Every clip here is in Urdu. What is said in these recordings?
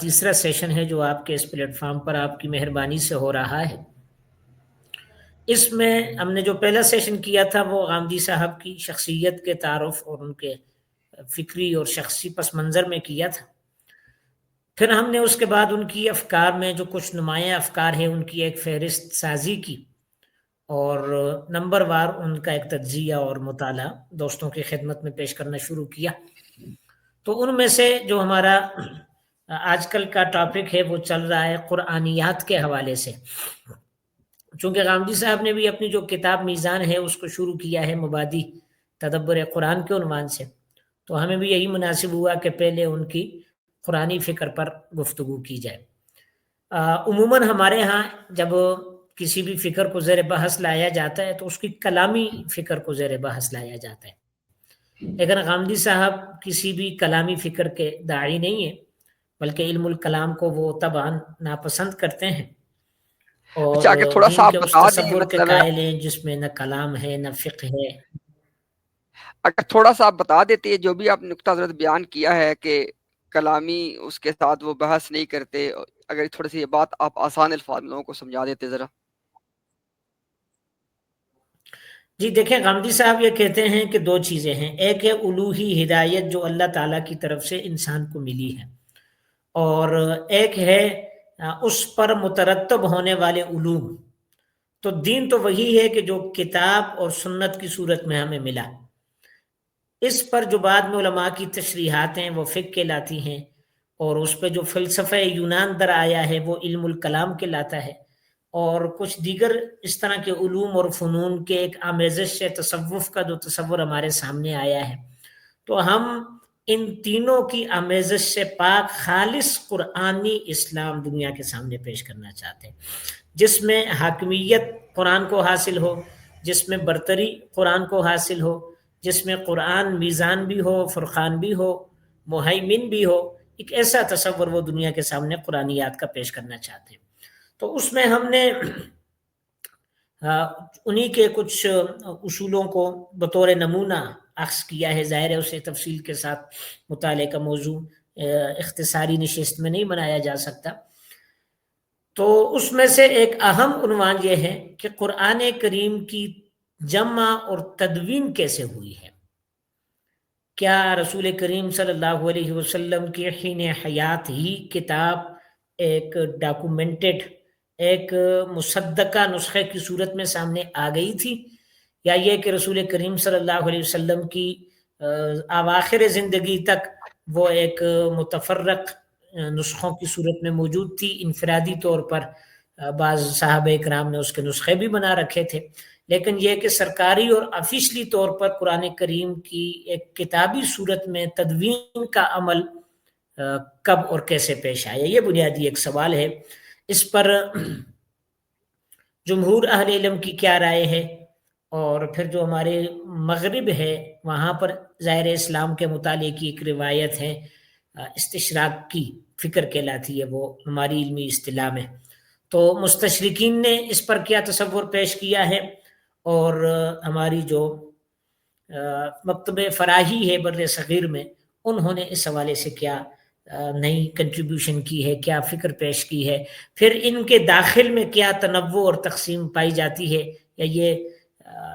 تیسرا سیشن ہے جو آپ کے اس پلیٹ فارم پر آپ کی مہربانی سے ہو رہا ہے۔ اس میں ہم نے جو پہلا سیشن کیا تھا وہ غامدی صاحب کی شخصیت کے تعارف اور ان کے فکری اور شخصی پس منظر میں کیا تھا۔ پھر ہم نے اس کے بعد ان کی افکار میں جو کچھ نمایاں افکار ہیں ان کی ایک فہرست سازی کی اور نمبر وار ان کا ایک تجزیہ اور مطالعہ دوستوں کی خدمت میں پیش کرنا شروع کیا۔ تو ان میں سے جو ہمارا آج کل کا ٹاپک ہے وہ چل رہا ہے قرآنیات کے حوالے سے۔ چونکہ غامدی صاحب نے بھی اپنی جو کتاب میزان ہے اس کو شروع کیا ہے مبادی تدبر قرآن کے عنوان سے، تو ہمیں بھی یہی مناسب ہوا کہ پہلے ان کی قرآنی فکر پر گفتگو کی جائے۔ عموماً ہمارے ہاں جب کسی بھی فکر کو زیر بحث لایا جاتا ہے تو اس کی کلامی فکر کو زیر بحث لایا جاتا ہے، لیکن غامدی صاحب کسی بھی کلامی فکر کے داعی نہیں ہیں، بلکہ علم الکلام کو وہ طبعاً ناپسند کرتے ہیں اور اچھا اگر تھوڑا سا دین آپ کے اس بتا دیں، تصور کے مطلب قائل ہیں جس میں نہ کلام ہے نہ فقہ ہے۔ اگر تھوڑا سا آپ بتا دیتے جو بھی آپ نقطہ حضرت بیان کیا ہے کہ کلامی اس کے ساتھ وہ بحث نہیں کرتے، اگر تھوڑی سی یہ بات آپ آسان الفاظ میں لوگوں کو سمجھا دیتے ذرا۔ جی دیکھیں، غامدی صاحب یہ کہتے ہیں کہ دو چیزیں ہیں، ایک ہے الوہی ہدایت جو اللہ تعالیٰ کی طرف سے انسان کو ملی ہے، اور ایک ہے اس پر مترتب ہونے والے علوم۔ تو دین تو وہی ہے کہ جو کتاب اور سنت کی صورت میں ہمیں ملا، اس پر جو بعد میں علماء کی تشریحات ہیں وہ فقہ کہلاتی ہیں، اور اس پہ جو فلسفہ یونان در آیا ہے وہ علم الکلام کہلاتا ہے، اور کچھ دیگر اس طرح کے علوم اور فنون کے ایک آمیزش سے تصوف کا جو تصور ہمارے سامنے آیا ہے۔ تو ہم ان تینوں کی آمیزش سے پاک خالص قرآنی اسلام دنیا کے سامنے پیش کرنا چاہتے ہیں، جس میں حاکمیت قرآن کو حاصل ہو، جس میں برتری قرآن کو حاصل ہو، جس میں قرآن میزان بھی ہو، فرقان بھی ہو، مہیمن بھی ہو۔ ایک ایسا تصور وہ دنیا کے سامنے قرآنیات کا پیش کرنا چاہتے ہیں۔ تو اس میں ہم نے انہی کے کچھ اصولوں کو بطور نمونہ اخذ کیا ہے۔ ظاہر ہے اسے تفصیل کے ساتھ مطالعے کا موضوع اختصاری نشست میں نہیں بنایا جا سکتا۔ تو اس میں سے ایک اہم عنوان یہ ہے کہ قرآن کریم کی جمع اور تدوین کیسے ہوئی ہے۔ کیا رسول کریم صلی اللہ علیہ وسلم کی حین حیات ہی کتاب ایک ڈاکومنٹڈ، ایک مصدقہ نسخے کی صورت میں سامنے آ گئی تھی، یا یہ کہ رسول کریم صلی اللہ علیہ وسلم کی اواخر زندگی تک وہ ایک متفرق نسخوں کی صورت میں موجود تھی؟ انفرادی طور پر بعض صحابہ اکرام نے اس کے نسخے بھی بنا رکھے تھے، لیکن یہ کہ سرکاری اور آفیشلی طور پر قرآن کریم کی ایک کتابی صورت میں تدوین کا عمل کب اور کیسے پیش آیا، یہ بنیادی ایک سوال ہے۔ اس پر جمہور اہل علم کی کیا رائے ہے، اور پھر جو ہمارے مغرب ہے وہاں پر ظاہر اسلام کے مطالعے کی ایک روایت ہے، استشراق کی فکر کہلاتی ہے وہ ہماری علمی اصطلاح میں۔ تو مستشرقین نے اس پر کیا تصور پیش کیا ہے، اور ہماری جو مکتب فراہی ہے بر صغیر میں، انہوں نے اس حوالے سے کیا نئی کنٹریبیوشن کی ہے، کیا فکر پیش کی ہے، پھر ان کے داخل میں کیا تنوع اور تقسیم پائی جاتی ہے، یا یہ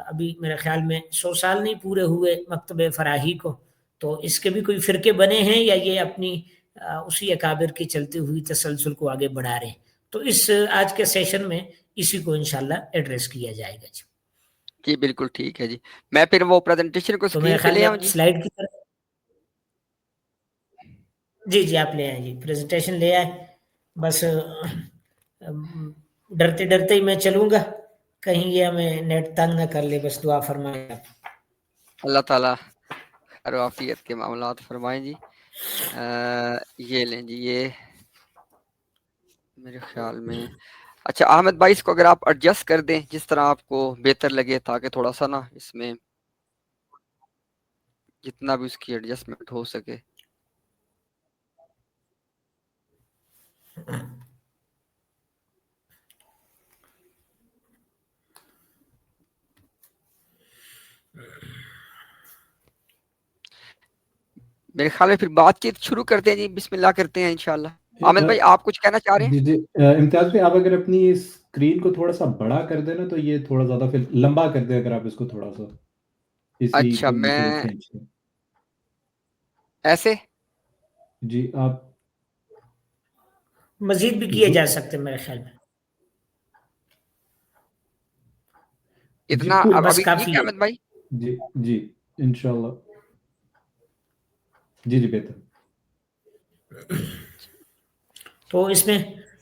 ابھی میرے خیال میں 100 سال نہیں پورے ہوئے مکتب فراہی کو، تو اس کے بھی کوئی فرقے بنے ہیں، یا یہ اپنی اسی اکابر کی چلتی ہوئی تسلسل کو آگے بڑھا رہے ہیں۔ تو اس آج کے سیشن میں اسی کو انشاءاللہ ایڈریس کیا جائے گا۔ جی بالکل ٹھیک ہے جی، میں پھر وہ پریزنٹیشن کو تو میرے اسکرین پہ خیال لے میں آؤں اب جی۔ سلائیڈ کی طرف جی آپ لے آئیں جی، پریزنٹیشن لے آئیں۔ بس ڈرتے ڈرتے ہی میں چلوں گا، کہیں یہ ہمیں نیٹ تنگ نہ کر لے، بس دعا فرمائیں آپ۔ اللہ تعالیٰ خیر و عافیت کے معاملات فرمائیں جی۔ یہ لیں جی، یہ میرے خیال میں اچھا احمد بھائی اس کو اگر آپ ایڈجسٹ کر دیں جس طرح آپ کو بہتر لگے، تاکہ تھوڑا سا نا اس میں جتنا بھی اس کی ایڈجسٹمنٹ ہو سکے۔ میرے خیال میں پھر بات چیت شروع کرتے ہیں جی، بسم اللہ کرتے ہیں انشاءاللہ۔ عامر بھائی آپ کچھ کہنا چاہ رہے ہیں؟ جی جی امتیاز بھائی، آپ اگر اپنی اسکرین کو تھوڑا سا بڑا کر دیں نا تو یہ تھوڑا زیادہ پھر لمبا کر دیں، اگر آپ اس کو تھوڑا سا اسی اچھا کو نیچے میں کھینچ دیں. ایسے جی آپ مزید بھی کیے جا سکتے میرے خیال میں. جی اتنا بس ابھی ٹھیک کافی ہے ہے. احمد بھائی؟ جی جی انشاءاللہ. جی جی بہتر. تو اس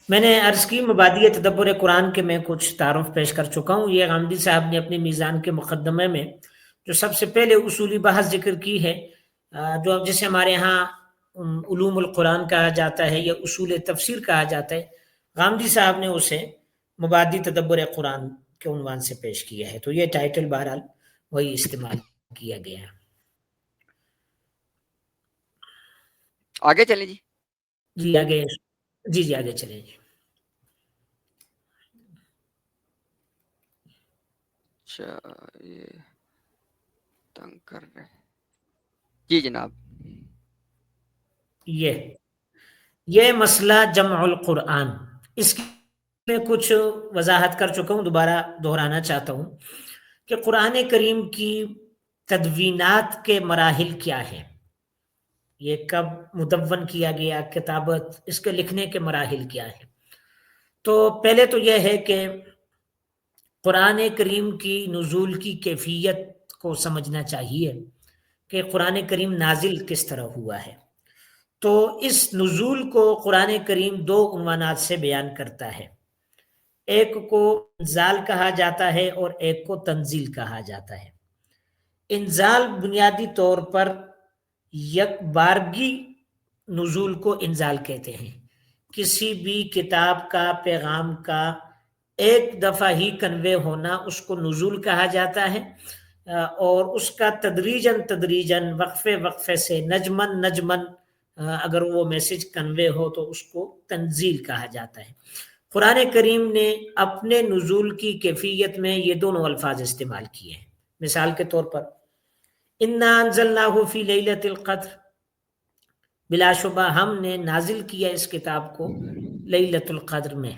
میں نے عرض کی مبادی تدبر قرآن کے میں کچھ تعارف پیش کر چکا ہوں. یہ غامدی صاحب نے اپنی میزان کے مقدمے میں جو سب سے پہلے اصولی بحث ذکر کی ہے، جو جسے ہمارے ہاں علوم القرآن کہا جاتا ہے یا اصول تفسیر کہا جاتا ہے، غامدی صاحب نے اسے مبادی تدبر قرآن کے عنوان سے پیش کیا ہے. تو یہ ٹائٹل بہرحال وہی استعمال کیا گیا ہے. آگے چلیں جی. جی آگے. جی آگے چلیں جی. اچھا یہ تنگ کر رہے. جی جناب. یہ مسئلہ جمع القرآن، اس کی میں کچھ وضاحت کر چکا ہوں، دوبارہ دہرانا چاہتا ہوں کہ قرآن کریم کی تدوینات کے مراحل کیا ہیں، یہ کب مدون کیا گیا، کتابت، اس کے لکھنے کے مراحل کیا ہیں. تو پہلے تو یہ ہے کہ قرآن کریم کی نزول کی کیفیت کو سمجھنا چاہیے کہ قرآن کریم نازل کس طرح ہوا ہے. تو اس نزول کو قرآن کریم دو عنوانات سے بیان کرتا ہے، ایک کو انزال کہا جاتا ہے اور ایک کو تنزیل کہا جاتا ہے. انزال بنیادی طور پر یک بارگی نزول کو انزال کہتے ہیں. کسی بھی کتاب کا پیغام کا ایک دفعہ ہی کنوے ہونا اس کو نزول کہا جاتا ہے، اور اس کا تدریجاً وقفے سے نجمن اگر وہ میسج کنوے ہو تو اس کو تنزیل کہا جاتا ہے. قرآن کریم نے اپنے نزول کی کیفیت میں یہ دونوں الفاظ استعمال کیے ہیں. مثال کے طور پر انا انزلناہ فی لیلۃ القدر، بلا شبہ ہم نے نازل کیا اس کتاب کو لیلۃ القدر میں،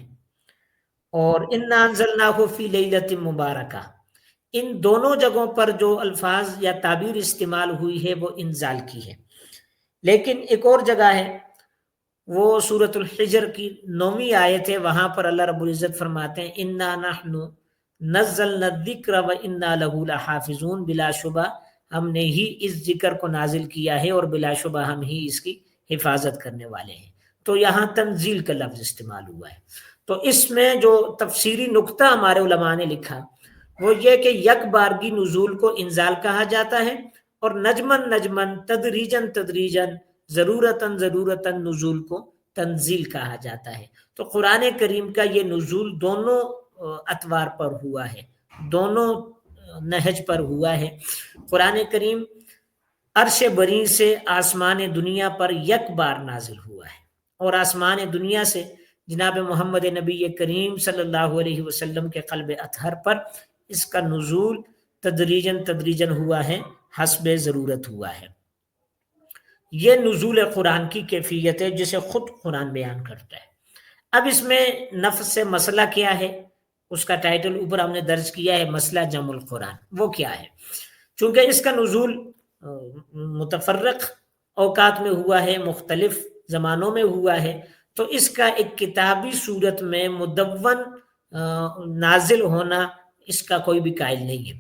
اور انا انزلناہ فی لیلۃ مبارکہ. ان دونوں جگہوں پر جو الفاظ یا تعبیر استعمال ہوئی ہے وہ انزال کی ہے. لیکن ایک اور جگہ ہے، وہ سورۃ الحجر کی 9ویں آیت ہے، وہاں پر اللہ رب العزت فرماتے ہیں انا نحن نزلنا الذکر وانا لہ لحافظون، بلا شبہ ہم نے ہی اس ذکر کو نازل کیا ہے اور بلا شبہ ہم ہی اس کی حفاظت کرنے والے ہیں. تو یہاں تنزیل کا لفظ استعمال ہوا ہے. تو اس میں جو تفسیری نقطہ ہمارے علماء نے لکھا وہ یہ کہ یک بارگی نزول کو انزال کہا جاتا ہے، اور نجمن تدریجاً ضرورتاً نزول کو تنزیل کہا جاتا ہے. تو قرآن کریم کا یہ نزول دونوں اطوار پر ہوا ہے، دونوں نہج پر ہوا ہے. قرآن کریم عرش بری سے آسمان دنیا پر یک بار نازل ہوا ہے، اور آسمان دنیا سے جناب محمد نبی کریم صلی اللہ علیہ وسلم کے قلب اطہر پر اس کا نزول تدریجاً ہوا ہے، حسب ضرورت ہوا ہے. یہ نزول قرآن کی کیفیت ہے جسے خود قرآن بیان کرتا ہے. اب اس میں نفس سے مسئلہ کیا ہے، اس کا ٹائٹل اوپر ہم نے درج کیا ہے، مسئلہ جمع القرآن. وہ کیا ہے؟ چونکہ اس کا نزول متفرق اوقات میں ہوا ہے، مختلف زمانوں میں ہوا ہے، تو اس کا ایک کتابی صورت میں مدون نازل ہونا اس کا کوئی بھی قائل نہیں ہے.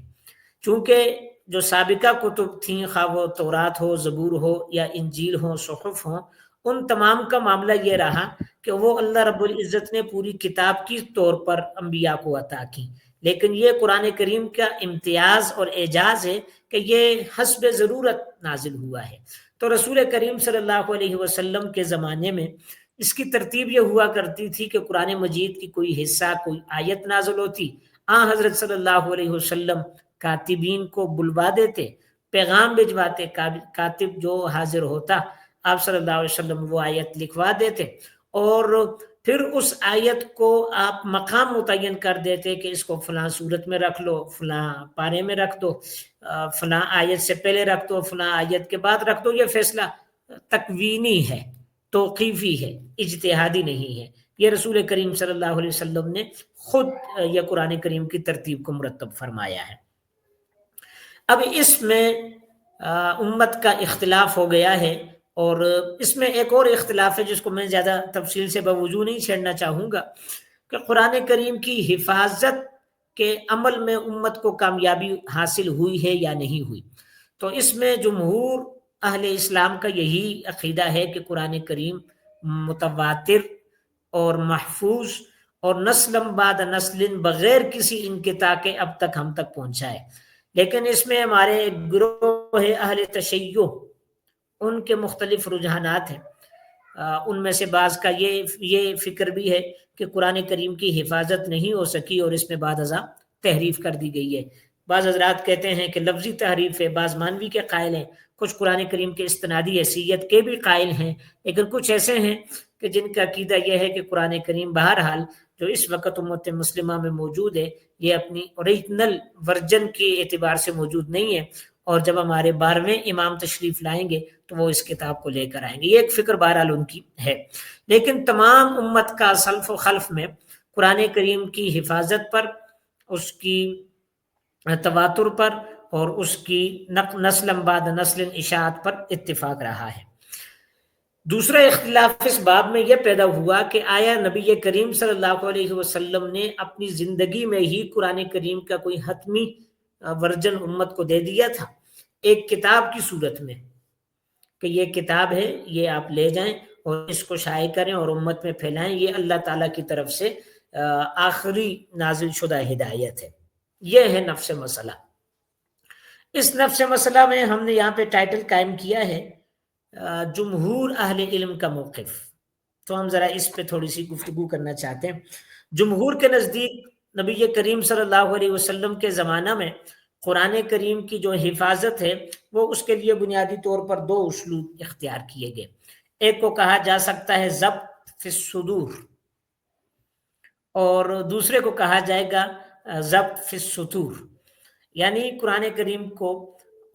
چونکہ جو سابقہ کتب تھیں، خواہ وہ تورات ہو، زبور ہو یا انجیل ہو، صحف ہوں، ان تمام کا معاملہ یہ رہا کہ وہ اللہ رب العزت نے پوری کتاب کی طور پر انبیاء کو عطا کی. لیکن یہ قرآن کریم کا امتیاز اور اعجاز ہے کہ یہ حسب ضرورت نازل ہوا ہے. تو رسول کریم صلی اللہ علیہ وسلم کے زمانے میں اس کی ترتیب یہ ہوا کرتی تھی کہ قرآن مجید کی کوئی حصہ، کوئی آیت نازل ہوتی، حضرت صلی اللہ علیہ وسلم کاتبین کو بلوا دیتے، پیغام بھجواتے، کاتب جو حاضر ہوتا آپ صلی اللہ علیہ وسلم وہ آیت لکھوا دیتے، اور پھر اس آیت کو آپ مقام متعین کر دیتے کہ اس کو فلاں صورت میں رکھ لو، فلاں پارے میں رکھ دو، فلاں آیت سے پہلے رکھ دو، فلاں آیت کے بعد رکھ دو. یہ فیصلہ تکوینی ہے. توقیفی ہے، اجتہادی نہیں ہے، یہ رسول کریم صلی اللہ علیہ وسلم نے خود یہ قرآن کریم کی ترتیب کو مرتب فرمایا ہے۔ اب اس میں امت کا اختلاف ہو گیا ہے، اور اس میں ایک اور اختلاف ہے جس کو میں زیادہ تفصیل سے بوجوہ نہیں چھیڑنا چاہوں گا، کہ قرآن کریم کی حفاظت کے عمل میں امت کو کامیابی حاصل ہوئی ہے یا نہیں ہوئی۔ تو اس میں جمہور اہل اسلام کا یہی عقیدہ ہے کہ قرآن کریم متواتر اور محفوظ اور نسل بعد نسل بغیر کسی انقطاع کے اب تک ہم تک پہنچا ہے۔ لیکن اس میں ہمارے ایک گروہ اہل تشیع، ان کے مختلف رجحانات ہیں، ان میں سے بعض کا یہ فکر بھی ہے کہ قرآن کریم کی حفاظت نہیں ہو سکی اور اس میں بعد ازاں تحریف کر دی گئی ہے۔ بعض حضرات کہتے ہیں کہ لفظی تحریف ہے، بعض مانوی کے قائل ہیں، کچھ قرآن کریم کے استنادی حیثیت کے بھی قائل ہیں، لیکن کچھ ایسے ہیں کہ جن کا عقیدہ یہ ہے کہ قرآن کریم بہرحال جو اس وقت امت مسلمہ میں موجود ہے یہ اپنی اوریجنل ورژن کے اعتبار سے موجود نہیں ہے، اور جب ہمارے 12ویں امام تشریف لائیں گے تو وہ اس کتاب کو لے کر آئیں گے۔ یہ ایک فکر بہرحال ان کی ہے، لیکن تمام امت کا سلف و خلف میں قرآن کریم کی حفاظت پر، اس کی تواتر پر اور اس کی نسل بعد نسل اشاعت پر اتفاق رہا ہے۔ دوسرا اختلاف اس باب میں یہ پیدا ہوا کہ آیا نبی کریم صلی اللہ علیہ وسلم نے اپنی زندگی میں ہی قرآن کریم کا کوئی حتمی ورژن امت کو دے دیا تھا ایک کتاب کی صورت میں، کہ یہ کتاب ہے، یہ آپ لے جائیں اور اس کو شائع کریں اور امت میں پھیلائیں، یہ اللہ تعالیٰ کی طرف سے آخری نازل شدہ ہدایت ہے۔ یہ ہے نفس مسئلہ۔ اس نفس مسئلہ میں ہم نے یہاں پہ ٹائٹل قائم کیا ہے جمہور اہل علم کا موقف، تو ہم ذرا اس پہ تھوڑی سی گفتگو کرنا چاہتے ہیں۔ جمہور کے نزدیک نبی کریم صلی اللہ علیہ وسلم کے زمانہ میں قرآن کریم کی جو حفاظت ہے وہ اس کے لیے بنیادی طور پر 2 اسلوب اختیار کیے گئے۔ ایک کو کہا جا سکتا ہے ضبط فی الصدور، اور دوسرے کو کہا جائے گا ضبط فی السطور، یعنی قرآن کریم کو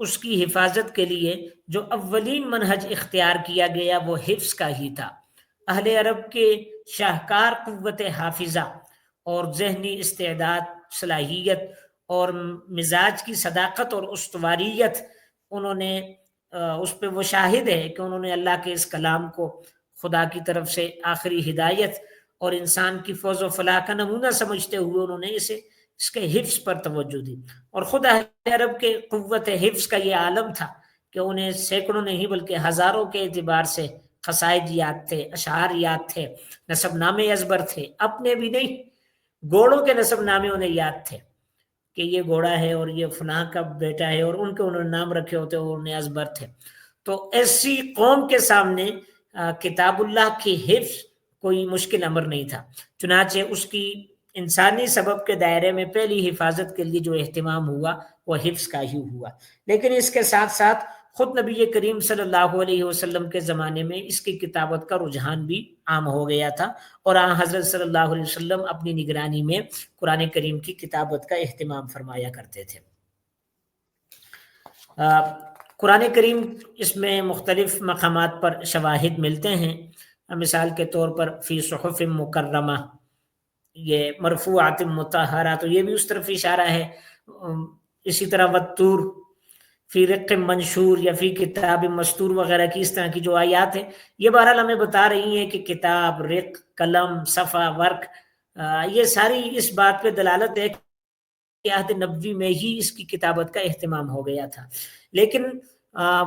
اس کی حفاظت کے لیے جو اولین منہج اختیار کیا گیا وہ حفظ کا ہی تھا۔ اہل عرب کے شاہکار قوت حافظہ اور ذہنی استعداد، صلاحیت اور مزاج کی صداقت اور استواریت، انہوں نے اس پہ وہ شاہد ہے کہ انہوں نے اللہ کے اس کلام کو خدا کی طرف سے آخری ہدایت اور انسان کی فوز و فلاح کا نمونہ سمجھتے ہوئے انہوں نے اس کے حفظ پر توجہ دی، اور خود اہل عرب کے قوت حفظ کا یہ عالم تھا کہ انہیں سینکڑوں نہیں بلکہ ہزاروں کے اعتبار سے قصائد یاد تھے، اشعار یاد تھے، نسب نامے ازبر تھے، اپنے بھی نہیں، گھوڑوں کے نسب نامے انہیں یاد تھے کہ یہ گھوڑا ہے اور یہ فلاں کا بیٹا ہے، اور ان کے انہوں نے نام رکھے ہوتے اور انہیں ازبر تھے۔ تو ایسی قوم کے سامنے کتاب اللہ کی حفظ کوئی مشکل امر نہیں تھا، چنانچہ اس کی انسانی سبب کے دائرے میں پہلی حفاظت کے لیے جو اہتمام ہوا وہ حفظ کا ہی ہوا۔ لیکن اس کے ساتھ ساتھ خود نبی کریم صلی اللہ علیہ وسلم کے زمانے میں اس کی کتابت کا رجحان بھی عام ہو گیا تھا، اور حضرت صلی اللہ علیہ وسلم اپنی نگرانی میں قرآن کریم کی کتابت کا اہتمام فرمایا کرتے تھے۔ قرآن کریم اس میں مختلف مقامات پر شواہد ملتے ہیں، مثال کے طور پر فی صحف مکرمہ، یہ مرفوعات مطہرہ، تو یہ بھی اس طرف اشارہ ہے۔ اسی طرح والطور فی رق منشور یا فی کتاب مستور وغیرہ کی اس طرح کی جو آیات ہیں، یہ بہرحال ہمیں بتا رہی ہیں کہ کتاب، رق، قلم، صفحہ، ورق، یہ ساری اس بات پہ دلالت ہے کہ عہد نبوی میں ہی اس کی کتابت کا اہتمام ہو گیا تھا، لیکن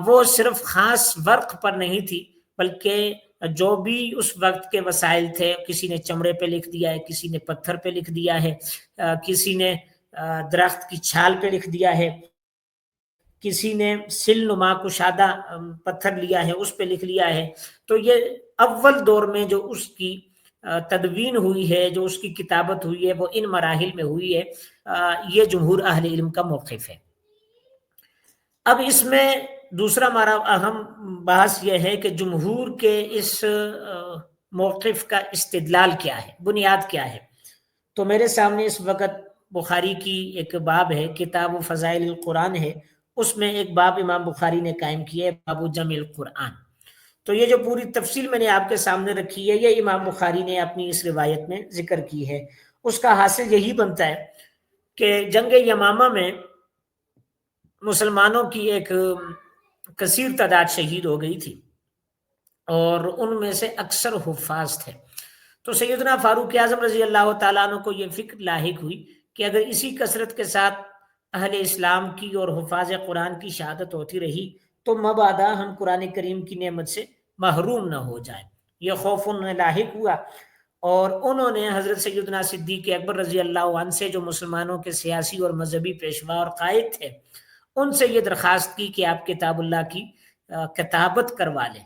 وہ صرف خاص ورق پر نہیں تھی، بلکہ جو بھی اس وقت کے وسائل تھے، کسی نے چمڑے پہ لکھ دیا ہے، کسی نے پتھر پہ لکھ دیا ہے، کسی نے درخت کی چھال پہ لکھ دیا ہے، کسی نے سل نما کشادہ پتھر لیا ہے اس پہ لکھ لیا ہے۔ تو یہ اول دور میں جو اس کی تدوین ہوئی ہے، جو اس کی کتابت ہوئی ہے، وہ ان مراحل میں ہوئی ہے۔ یہ جمہور اہل علم کا موقف ہے۔ اب اس میں دوسرا ہمارا اہم بحث یہ ہے کہ جمہور کے اس موقف کا استدلال کیا ہے، بنیاد کیا ہے۔ تو میرے سامنے اس وقت بخاری کی ایک باب ہے، کتاب فضائل القرآن ہے، اس میں ایک باب امام بخاری نے قائم کیا ہے، باب جمع القرآن۔ تو یہ جو پوری تفصیل میں نے آپ کے سامنے رکھی ہے، یہ امام بخاری نے اپنی اس روایت میں ذکر کی ہے۔ اس کا حاصل یہی بنتا ہے کہ جنگ یمامہ میں مسلمانوں کی ایک کثیر تعداد شہید ہو گئی تھی، اور ان میں سے اکثر حفاظ تھے۔ تو سیدنا فاروق اعظم رضی اللہ تعالیٰ عنہ کو یہ فکر لاحق ہوئی کہ اگر اسی کثرت کے ساتھ اہل اسلام کی اور حفاظ قرآن کی شہادت ہوتی رہی تو مبادا ہم قرآن کریم کی نعمت سے محروم نہ ہو جائیں۔ یہ خوف انہیں لاحق ہوا، اور انہوں نے حضرت سیدنا صدیق اکبر رضی اللہ عنہ سے، جو مسلمانوں کے سیاسی اور مذہبی پیشوا اور قائد تھے، ان سے یہ درخواست کی کہ آپ کتاب اللہ کی کتابت کروا لیں۔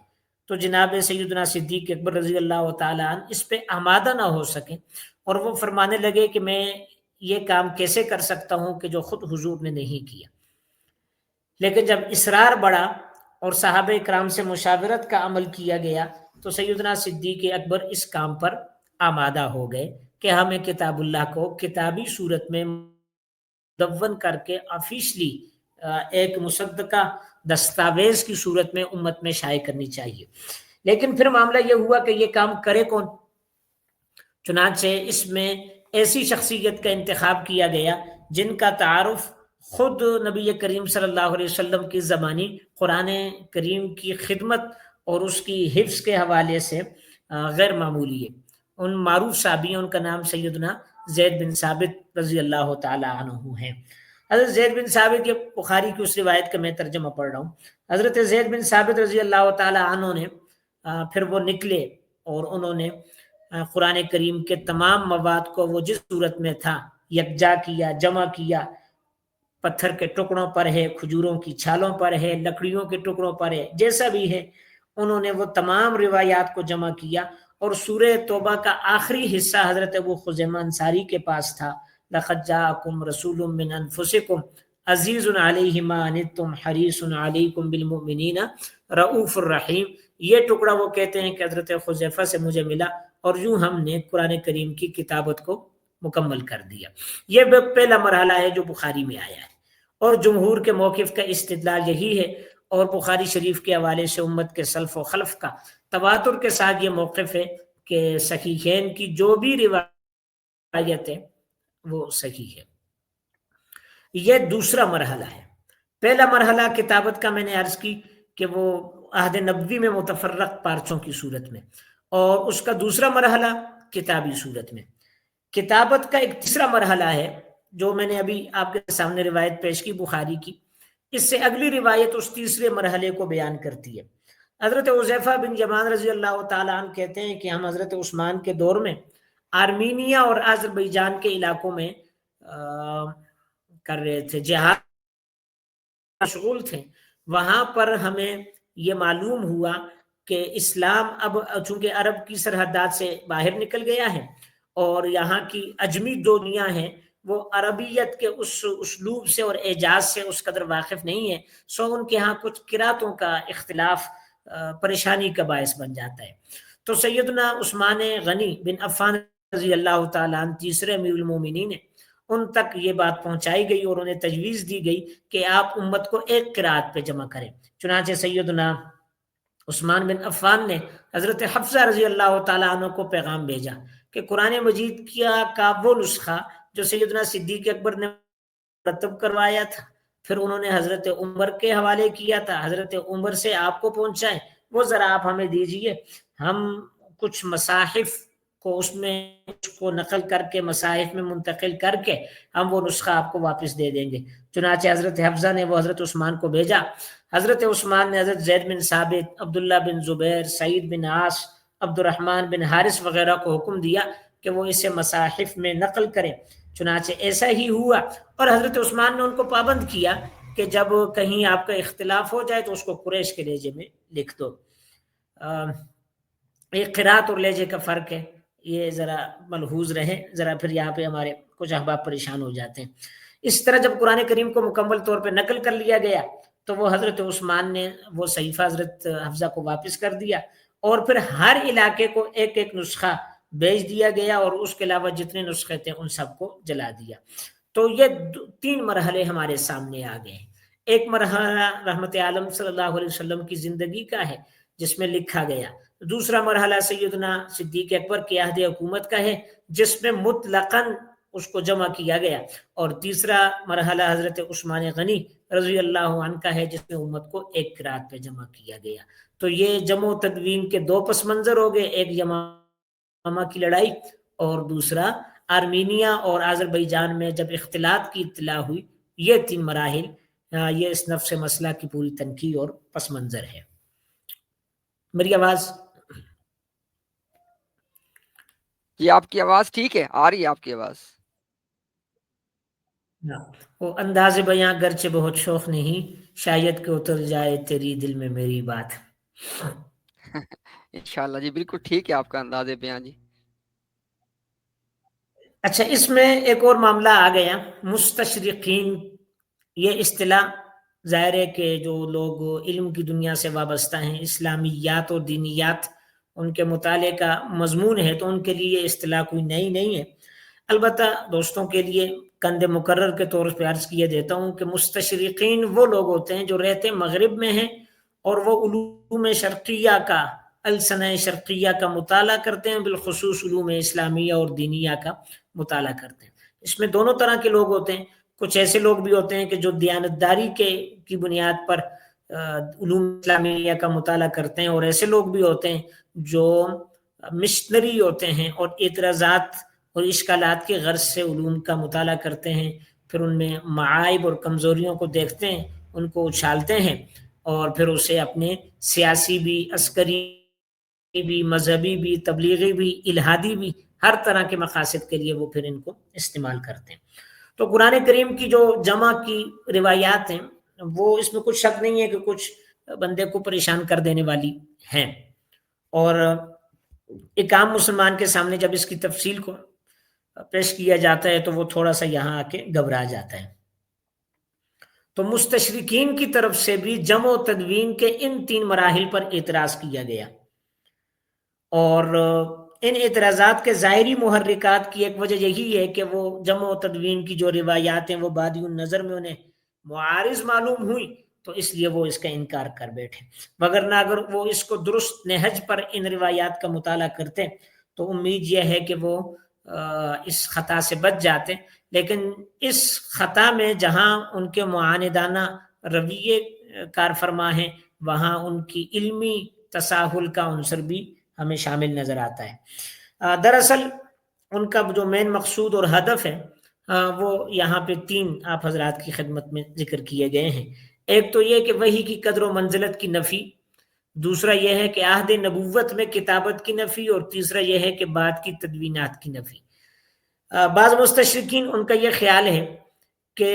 تو جناب سیدنا صدیق اکبر رضی اللہ تعالیٰ عنہ اس پہ آمادہ نہ ہو سکیں، اور وہ فرمانے لگے کہ میں یہ کام کیسے کر سکتا ہوں کہ جو خود حضور نے نہیں کیا۔ لیکن جب اصرار بڑھا اور صحابہ کرام سے مشاورت کا عمل کیا گیا تو سیدنا صدیق اکبر اس کام پر آمادہ ہو گئے کہ ہمیں کتاب اللہ کو کتابی صورت میں مدون کر کے آفیشلی ایک مصدقہ دستاویز کی صورت میں امت میں شائع کرنی چاہیے۔ لیکن پھر معاملہ یہ ہوا کہ یہ کام کرے کون؟ چنانچہ اس میں ایسی شخصیت کا انتخاب کیا گیا جن کا تعارف خود نبی کریم صلی اللہ علیہ وسلم کی زبانی قرآن کریم کی خدمت اور اس کی حفظ کے حوالے سے غیر معمولی ہے۔ ان معروف صحابیوں، ان کا نام سیدنا زید بن ثابت رضی اللہ تعالی عنہ ہیں۔ حضرت زید بن ثابت، یہ بخاری کی اس روایت کا میں ترجمہ پڑھ رہا ہوں، حضرت زید بن ثابت رضی اللہ تعالی عنہ نے پھر وہ نکلے اور انہوں نے قرآن کریم کے تمام مواد کو وہ جس صورت میں تھا یکجا کیا، جمع کیا، پتھر کے ٹکڑوں پر ہے، کھجوروں کی چھالوں پر ہے، لکڑیوں کے ٹکڑوں پر ہے، جیسا بھی ہے انہوں نے وہ تمام روایات کو جمع کیا۔ اور سورہ توبہ کا آخری حصہ حضرت ابو خزیمہ انصاری کے پاس تھا، لَقَدْ جَاءَكُمْ رَسُولٌ مِّنْ أَنفُسِكُمْ عَزِيزٌ عَلَيْهِ مَا عَنِتُّمْ حَرِيصٌ عَلَيْكُمْ بِالْمُؤْمِنِينَ رَءُوفٌ الرحیم۔ یہ ٹکڑا وہ کہتے ہیں کہ حضرت حذیفہ سے مجھے ملا، اور یوں ہم نے قرآن کریم کی کتابت کو مکمل کر دیا۔ یہ پہلا مرحلہ ہے جو بخاری میں آیا ہے، اور جمہور کے موقف کا استدلال یہی ہے، اور بخاری شریف کے حوالے سے امت کے سلف و خلف کا تواتر کے ساتھ یہ موقف ہے کہ صحیحین کی جو بھی روایت ہے وہ صحیح ہے۔ یہ دوسرا مرحلہ ہے۔ پہلا مرحلہ کتابت کا میں نے عرض کی کہ وہ عہد نبوی میں متفرق پارچوں کی صورت میں، اور اس کا دوسرا مرحلہ کتابی صورت میں۔ کتابت کا ایک تیسرا مرحلہ ہے جو میں نے ابھی آپ کے سامنے روایت پیش کی بخاری کی، اس سے اگلی روایت اس تیسرے مرحلے کو بیان کرتی ہے۔ حضرت حذیفہ بن یمان رضی اللہ تعالیٰ عنہ کہتے ہیں کہ ہم حضرت عثمان کے دور میں آرمینیا اور آذربائیجان کے علاقوں میں کر رہے تھے، جہاد مشغول تھے۔ وہاں پر ہمیں یہ معلوم ہوا کہ اسلام اب چونکہ عرب کی سرحدات سے باہر نکل گیا ہے، اور یہاں کی عجمی دنیا ہے وہ عربیت کے اس اسلوب سے اور اعجاز سے اس قدر واقف نہیں ہے، سو ان کے ہاں کچھ قراتوں کا اختلاف پریشانی کا باعث بن جاتا ہے۔ تو سیدنا عثمان غنی بن عفان رضی اللہ تعالیٰ عنہ تیسرے امیر المومنین ہیں، ان تک یہ بات پہنچائی گئی اور انہیں تجویز دی گئی کہ آپ امت کو ایک قرات پہ جمع کریں۔ چنانچہ سیدنا عثمان بن عفان نے حضرت حفصہ رضی اللہ تعالیٰ عنہ کو پیغام بھیجا کہ قرآن مجید کا وہ نسخہ جو سیدنا صدیق اکبر نے مرتب کروایا تھا، پھر انہوں نے حضرت عمر کے حوالے کیا تھا، حضرت عمر سے آپ کو پہنچائیں، وہ ذرا آپ ہمیں دیجئے، ہم کچھ مصاحف کو اس میں کو نقل کر کے مصاحف میں منتقل کر کے ہم وہ نسخہ آپ کو واپس دے دیں گے۔ چنانچہ حضرت حفصہ نے وہ حضرت عثمان کو بھیجا۔ حضرت عثمان نے حضرت زید بن ثابت، عبداللہ بن زبیر، سعید بن عاص، عبد الرحمن بن حارث وغیرہ کو حکم دیا کہ وہ اسے مصاحف میں نقل کریں۔ چنانچہ ایسا ہی ہوا، اور حضرت عثمان نے ان کو پابند کیا کہ جب کہیں آپ کا اختلاف ہو جائے تو اس کو قریش کے لہجے میں لکھ دو۔ ایک قرات اور لہجے کا فرق ہے، یہ ذرا ملحوظ رہے، ذرا پھر یہاں پہ ہمارے کچھ احباب پریشان ہو جاتے ہیں۔ اس طرح جب قرآن کریم کو مکمل طور پہ نقل کر لیا گیا تو وہ حضرت عثمان نے وہ صحیفہ حضرت حفصہ کو واپس کر دیا، اور پھر ہر علاقے کو ایک ایک نسخہ بھیج دیا گیا، اور اس کے علاوہ جتنے نسخے تھے ان سب کو جلا دیا۔ تو یہ تین مرحلے ہمارے سامنے آ گئے ہیں۔ ایک مرحلہ رحمت عالم صلی اللہ علیہ وسلم کی زندگی کا ہے جس میں لکھا گیا. دوسرا مرحلہ سیدنا صدیق اکبر کے عہد حکومت کا ہے جس میں مطلقاً اس کو جمع کیا گیا. اور تیسرا مرحلہ حضرت عثمان غنی رضی اللہ عنہ کا ہے جس میں امت کو ایک قرات پہ جمع کیا گیا. تو یہ جمع و تدوین کے دو پس منظر ہو گئے، ایک یمامہ کی لڑائی اور دوسرا آرمینیا اور آذربائیجان میں جب اختلاط کی اطلاع ہوئی. یہ 3 مراحل یہ اس نفس مسئلہ کی پوری تنقید اور پس منظر ہے. میری آواز یہ آپ کی آواز ٹھیک ہے، آ رہی ہے آپ کی آواز. وہ انداز بیاں گرچہ بہت شوق نہیں، شاید کہ اتر جائے تیری دل میں میری بات. انشاءاللہ جی بالکل ٹھیک ہے آپ کا انداز بیان جی. اچھا، اس میں ایک اور معاملہ آ گیا، مستشرقین. یہ اصطلاح ظاہر ہے کہ جو لوگ علم کی دنیا سے وابستہ ہیں، اسلامیات اور دینیات ان کے مطالعے کا مضمون ہے، تو ان کے لیے یہ اصطلاح کوئی نئی نہیں ہے. البتہ دوستوں کے لیے کند مقرر کے طور پہ عرض کیے دیتا ہوں کہ مستشرقین وہ لوگ ہوتے ہیں جو رہتے مغرب میں ہیں اور وہ علوم شرقیہ کا، السنہ شرقیہ کا مطالعہ کرتے ہیں، بالخصوص علوم اسلامیہ اور دینیہ کا مطالعہ کرتے ہیں. اس میں دونوں طرح کے لوگ ہوتے ہیں. کچھ ایسے لوگ بھی ہوتے ہیں کہ جو دیانتداری کی بنیاد پر علوم اسلامیہ کا مطالعہ کرتے ہیں، اور ایسے لوگ بھی ہوتے ہیں جو مشنری ہوتے ہیں اور اعتراضات اور اشکالات کے غرض سے علوم کا مطالعہ کرتے ہیں، پھر ان میں معائب اور کمزوریوں کو دیکھتے ہیں، ان کو اچھالتے ہیں اور پھر اسے اپنے سیاسی بھی، عسکری بھی، مذہبی بھی، تبلیغی بھی، الہادی بھی، ہر طرح کے مقاصد کے لیے وہ پھر ان کو استعمال کرتے ہیں. تو قرآن کریم کی جو جمع کی روایات ہیں وہ اس میں کچھ شک نہیں ہے کہ کچھ بندے کو پریشان کر دینے والی ہیں، اور ایک عام مسلمان کے سامنے جب اس کی تفصیل کو پیش کیا جاتا ہے تو وہ تھوڑا سا یہاں آ کے گھبرا جاتا ہے. تو مستشرقین کی طرف سے بھی جمع و تدوین کے ان 3 مراحل پر اعتراض کیا گیا، اور ان اعتراضات کے ظاہری محرکات کی ایک وجہ یہی ہے کہ وہ جمع و تدوین کی جو روایات ہیں وہ بادی النظر میں انہیں معارض معلوم ہوئی، تو اس لیے وہ اس کا انکار کر بیٹھے. وگرنہ اگر وہ اس کو درست نہج پر ان روایات کا مطالعہ کرتے تو امید یہ ہے کہ وہ اس خطا سے بچ جاتے. لیکن اس خطا میں جہاں ان کے معاندانہ رویے کار فرما ہیں، وہاں ان کی علمی تساہل کا عنصر بھی ہمیں شامل نظر آتا ہے. دراصل ان کا جو مین مقصود اور ہدف ہے وہ یہاں پہ 3 آپ حضرات کی خدمت میں ذکر کیے گئے ہیں. ایک تو یہ کہ وحی کی قدر و منزلت کی نفی، دوسرا یہ ہے کہ عہد نبوت میں کتابت کی نفی، اور تیسرا یہ ہے کہ بعد کی تدوینات کی نفی. بعض مستشرقین ان کا یہ خیال ہے کہ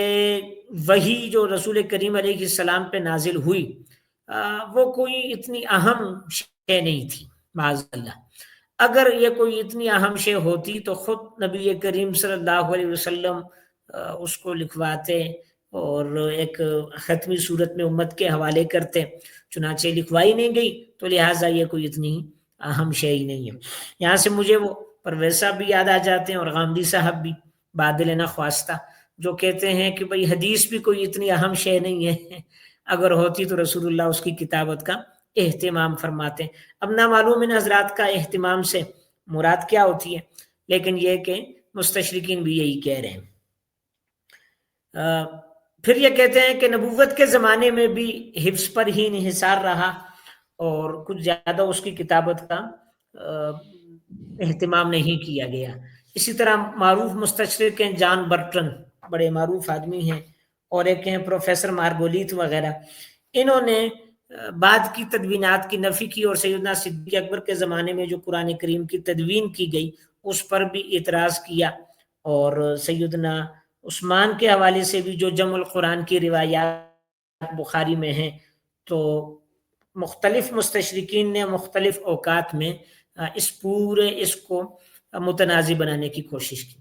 وحی جو رسول کریم علیہ السلام پہ نازل ہوئی وہ کوئی اتنی اہم شے نہیں تھی. معاذ اللہ، اگر یہ کوئی اتنی اہم شے ہوتی تو خود نبی کریم صلی اللہ علیہ وسلم اس کو لکھواتے اور ایک ختمی صورت میں امت کے حوالے کرتے. چنانچہ لکھوائی نہیں گئی تو لہٰذا یہ کوئی اتنی اہم شے ہی نہیں ہے. یہاں سے مجھے وہ پرویز صاحب بھی یاد آ جاتے ہیں اور غامدی صاحب بھی، بادل نخواستہ، جو کہتے ہیں کہ بھئی حدیث بھی کوئی اتنی اہم شے نہیں ہے، اگر ہوتی تو رسول اللہ اس کی کتابت کا اہتمام فرماتے. اب نہ معلوم ان حضرات کا اہتمام سے مراد کیا ہوتی ہے، لیکن یہ کہ مستشرقین بھی یہی کہہ رہے ہیں. پھر یہ کہتے ہیں کہ نبوت کے زمانے میں بھی حفظ پر ہی انحصار رہا اور کچھ زیادہ اس کی کتابت کا اہتمام نہیں کیا گیا. اسی طرح معروف مستشرق ہیں جان برٹن، بڑے معروف آدمی ہیں، اور ایک ہیں پروفیسر مارگولیت وغیرہ. انہوں نے بعد کی تدوینات کی نفی کی اور سیدنا صدیق اکبر کے زمانے میں جو قرآن کریم کی تدوین کی گئی اس پر بھی اعتراض کیا، اور سیدنا عثمان کے حوالے سے بھی جو جمع القرآن کی روایات بخاری میں ہیں، تو مختلف مستشرقین نے مختلف اوقات میں اس کو متنازع بنانے کی کوشش کی.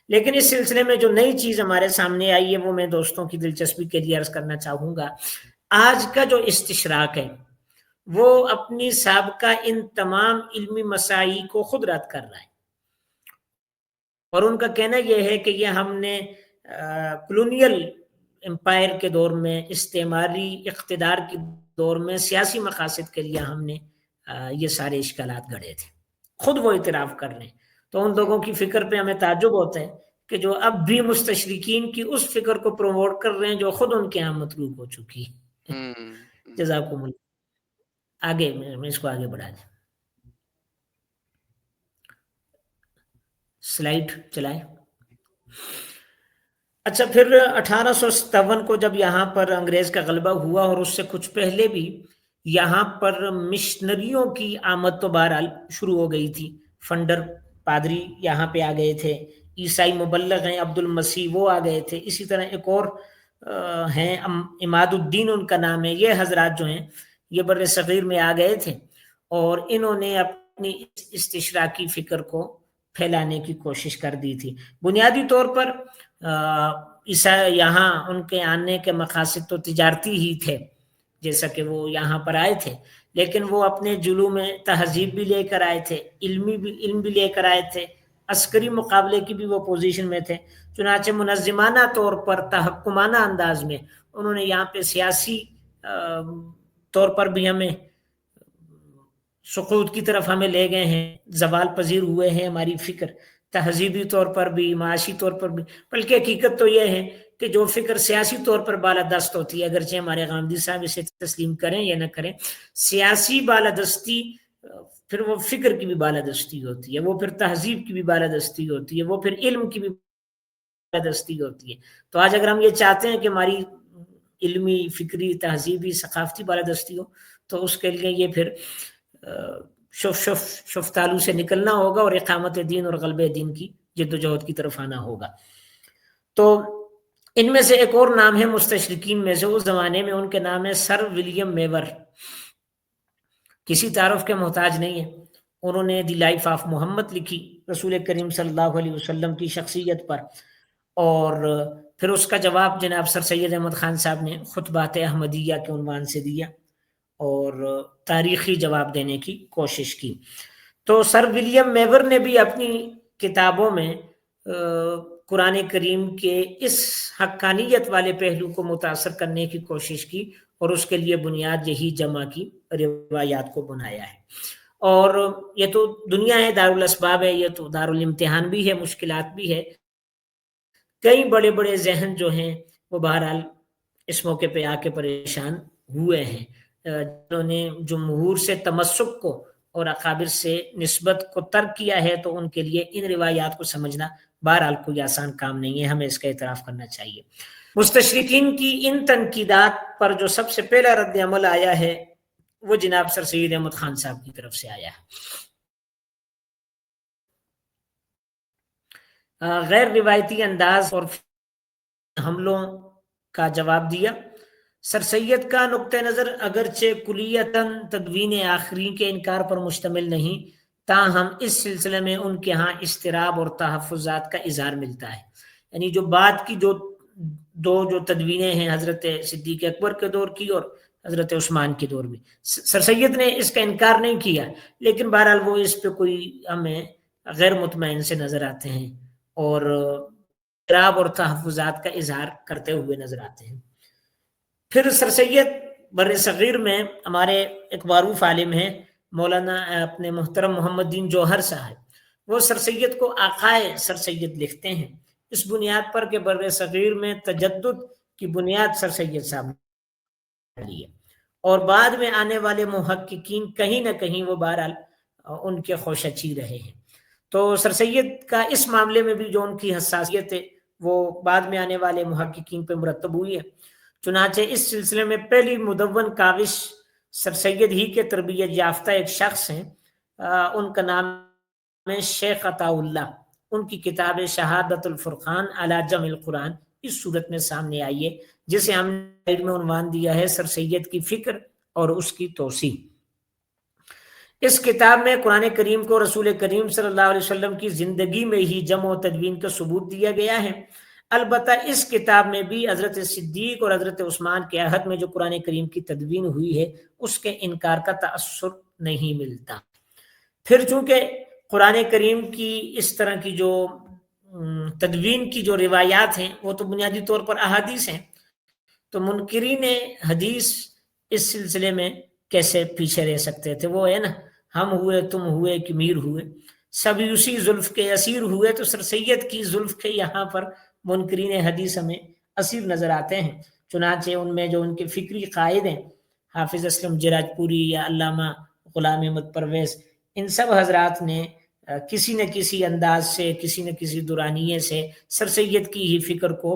لیکن اس سلسلے میں جو نئی چیز ہمارے سامنے آئی ہے وہ میں دوستوں کی دلچسپی کے لیے عرض کرنا چاہوں گا. آج کا جو استشراق ہے وہ اپنی سابقہ ان تمام علمی مساعی کو خود رد کر رہا ہے، اور ان کا کہنا یہ ہے کہ یہ ہم نے کلونیل امپائر کے دور میں، استعماری اقتدار کے دور میں سیاسی مقاصد کے لیے ہم نے یہ سارے اشکالات گھڑے تھے، خود وہ اعتراف کر لیں. تو ان لوگوں کی فکر پہ ہمیں تعجب ہوتا ہے کہ جو اب بھی مستشرقین کی اس فکر کو پروموٹ کر رہے ہیں جو خود ان کے یہاں متروک ہو چکی ہے. جزاکم اللہ. آگے میں اس کو آگے بڑھا دیں، سلائیڈ چلائیں. اچھا، پھر 1857 کو جب یہاں پر انگریز کا غلبہ ہوا، اور اس سے کچھ پہلے بھی یہاں پر مشنریوں کی آمد تو بہرحال شروع ہو گئی تھی. فنڈر پادری یہاں پہ آ گئے تھے، عیسائی مبلغ ہیں عبد المسیح وہ آ گئے تھے. اسی طرح ایک اور ہیں عماد الدین ان کا نام ہے. یہ حضرات جو ہیں یہ بر صغیر میں آ گئے تھے، اور انہوں نے اپنی استشراقی فکر کو پھیلانے کی کوشش کر دی تھی. بنیادی طور پر یہاں ان کے آنے کے مقاصد تو تجارتی ہی تھے، جیسا کہ وہ یہاں پر آئے تھے، لیکن وہ اپنے جلو میں تہذیب بھی لے کر آئے تھے، علم بھی لے کر آئے تھے، عسکری مقابلے کی بھی وہ پوزیشن میں تھے. چنانچہ منظمانہ طور پر تحکمانہ انداز میں انہوں نے یہاں پہ سیاسی طور پر بھی ہمیں سقوط کی طرف ہمیں لے گئے ہیں، زوال پذیر ہوئے ہیں ہماری فکر، تہذیبی طور پر بھی معاشی طور پر بھی. بلکہ حقیقت تو یہ ہے کہ جو فکر سیاسی طور پر بالادست ہوتی ہے، اگرچہ ہمارے غامدی صاحب اسے تسلیم کریں یا نہ کریں، سیاسی بالادستی پھر وہ فکر کی بھی بالادستی ہوتی ہے، وہ پھر تہذیب کی بھی بالادستی ہوتی ہے، وہ پھر علم کی بھی بالادستی ہوتی ہے. تو آج اگر ہم یہ چاہتے ہیں کہ ہماری علمی، فکری، تہذیبی، ثقافتی بالادستی ہو، تو اس کے لیے یہ پھر شفتالو سے نکلنا ہوگا اور اقامت دین اور غلبہ دین کی جد و جہد کی طرف آنا ہوگا. تو ان میں سے ایک اور نام ہے مستشرقین میں سے، اس زمانے میں ان کے نام ہے سر ولیم میور. کسی تعارف کے محتاج نہیں ہے. انہوں نے دی لائف آف محمد لکھی رسول کریم صلی اللہ علیہ وسلم کی شخصیت پر، اور پھر اس کا جواب جناب سر سید احمد خان صاحب نے خطبات احمدیہ کے عنوان سے دیا اور تاریخی جواب دینے کی کوشش کی. تو سر ولیم میور نے بھی اپنی کتابوں میں قرآن کریم کے اس حقانیت والے پہلو کو متاثر کرنے کی کوشش کی، اور اس کے لیے بنیاد یہی جمع کی روایات کو بنایا ہے. اور یہ تو دنیا ہے، دارالاسباب ہے، یہ تو دارالامتحان بھی ہے، مشکلات بھی ہے. کئی بڑے بڑے ذہن جو ہیں وہ بہرحال اس موقع پہ آ کے پریشان ہوئے ہیں، جنہوں نے جمہور سے تمسک کو اور اکابر سے نسبت کو ترک کیا ہے. تو ان کے لیے ان روایات کو سمجھنا بہرحال کوئی آسان کام نہیں ہے، ہمیں اس کا اعتراف کرنا چاہیے. مستشرقین کی ان تنقیدات پر جو سب سے پہلا رد عمل آیا ہے وہ جناب سر سید احمد خان صاحب کی طرف سے آیا ہے. غیر روایتی انداز اور حملوں کا جواب دیا. سر سید کا نقطہ نظر اگرچہ کلیتاً تدوین آخرین کے انکار پر مشتمل نہیں، تاہم اس سلسلے میں ان کے ہاں اضطراب اور تحفظات کا اظہار ملتا ہے. یعنی جو بعد کی جو تدوینیں ہیں حضرت صدیق اکبر کے دور کی اور حضرت عثمان کے دور میں، سر سید نے اس کا انکار نہیں کیا، لیکن بہرحال وہ اس پہ کوئی ہمیں غیر مطمئن سے نظر آتے ہیں اور اضطراب اور تحفظات کا اظہار کرتے ہوئے نظر آتے ہیں. پھر سر سید بر صغیر میں ہمارے ایک معروف عالم ہیں مولانا اپنے محترم محمد دین جوہر صاحب، وہ سر سید کو آقائے سر سید لکھتے ہیں، اس بنیاد پر کہ بر صغیر میں تجدد کی بنیاد سر سید صاحب نے لی ہے، اور بعد میں آنے والے محققین کہیں نہ کہیں وہ بہرحال ان کے خوشچی رہے ہیں. تو سر سید کا اس معاملے میں بھی جو ان کی حساسیت ہے وہ بعد میں آنے والے محققین پہ مرتب ہوئی ہے. چنانچہ اس سلسلے میں پہلی مدون کاوش سر سید ہی کے تربیت یافتہ ایک شخص ہیں، ان کا نام ہے شیخ عطا اللہ. ان کی کتاب شہادت الفرقان علی جمع القرآن اس صورت میں سامنے آئی ہے، جسے ہم نے میں عنوان دیا ہے سر سید کی فکر اور اس کی توسیع. اس کتاب میں قرآن کریم کو رسول کریم صلی اللہ علیہ وسلم کی زندگی میں ہی جمع و تدوین کا ثبوت دیا گیا ہے. البتہ اس کتاب میں بھی حضرت صدیق اور حضرت عثمان کے عہد میں جو قرآن کریم کی تدوین ہوئی ہے اس کے انکار کا تأثر نہیں ملتا. پھر چونکہ قرآن کریم کی اس طرح کی جو تدوین کی جو روایات ہیں وہ تو بنیادی طور پر احادیث ہیں، تو منکرین حدیث اس سلسلے میں کیسے پیچھے رہ سکتے تھے؟ وہ ہے نا، ہم ہوئے تم ہوئے کہ میر ہوئے، سب اسی زلف کے اسیر ہوئے. تو سر سید کی زلف کے یہاں پر منکرین حدیث ہمیں اسیر نظر آتے ہیں. چنانچہ ان میں جو ان کے فکری قائد ہیں، حافظ اسلم جراج پوری یا علامہ غلام احمد پرویز، ان سب حضرات نے کسی نہ کسی انداز سے، کسی نہ کسی دورانیے سے سر سید کی ہی فکر کو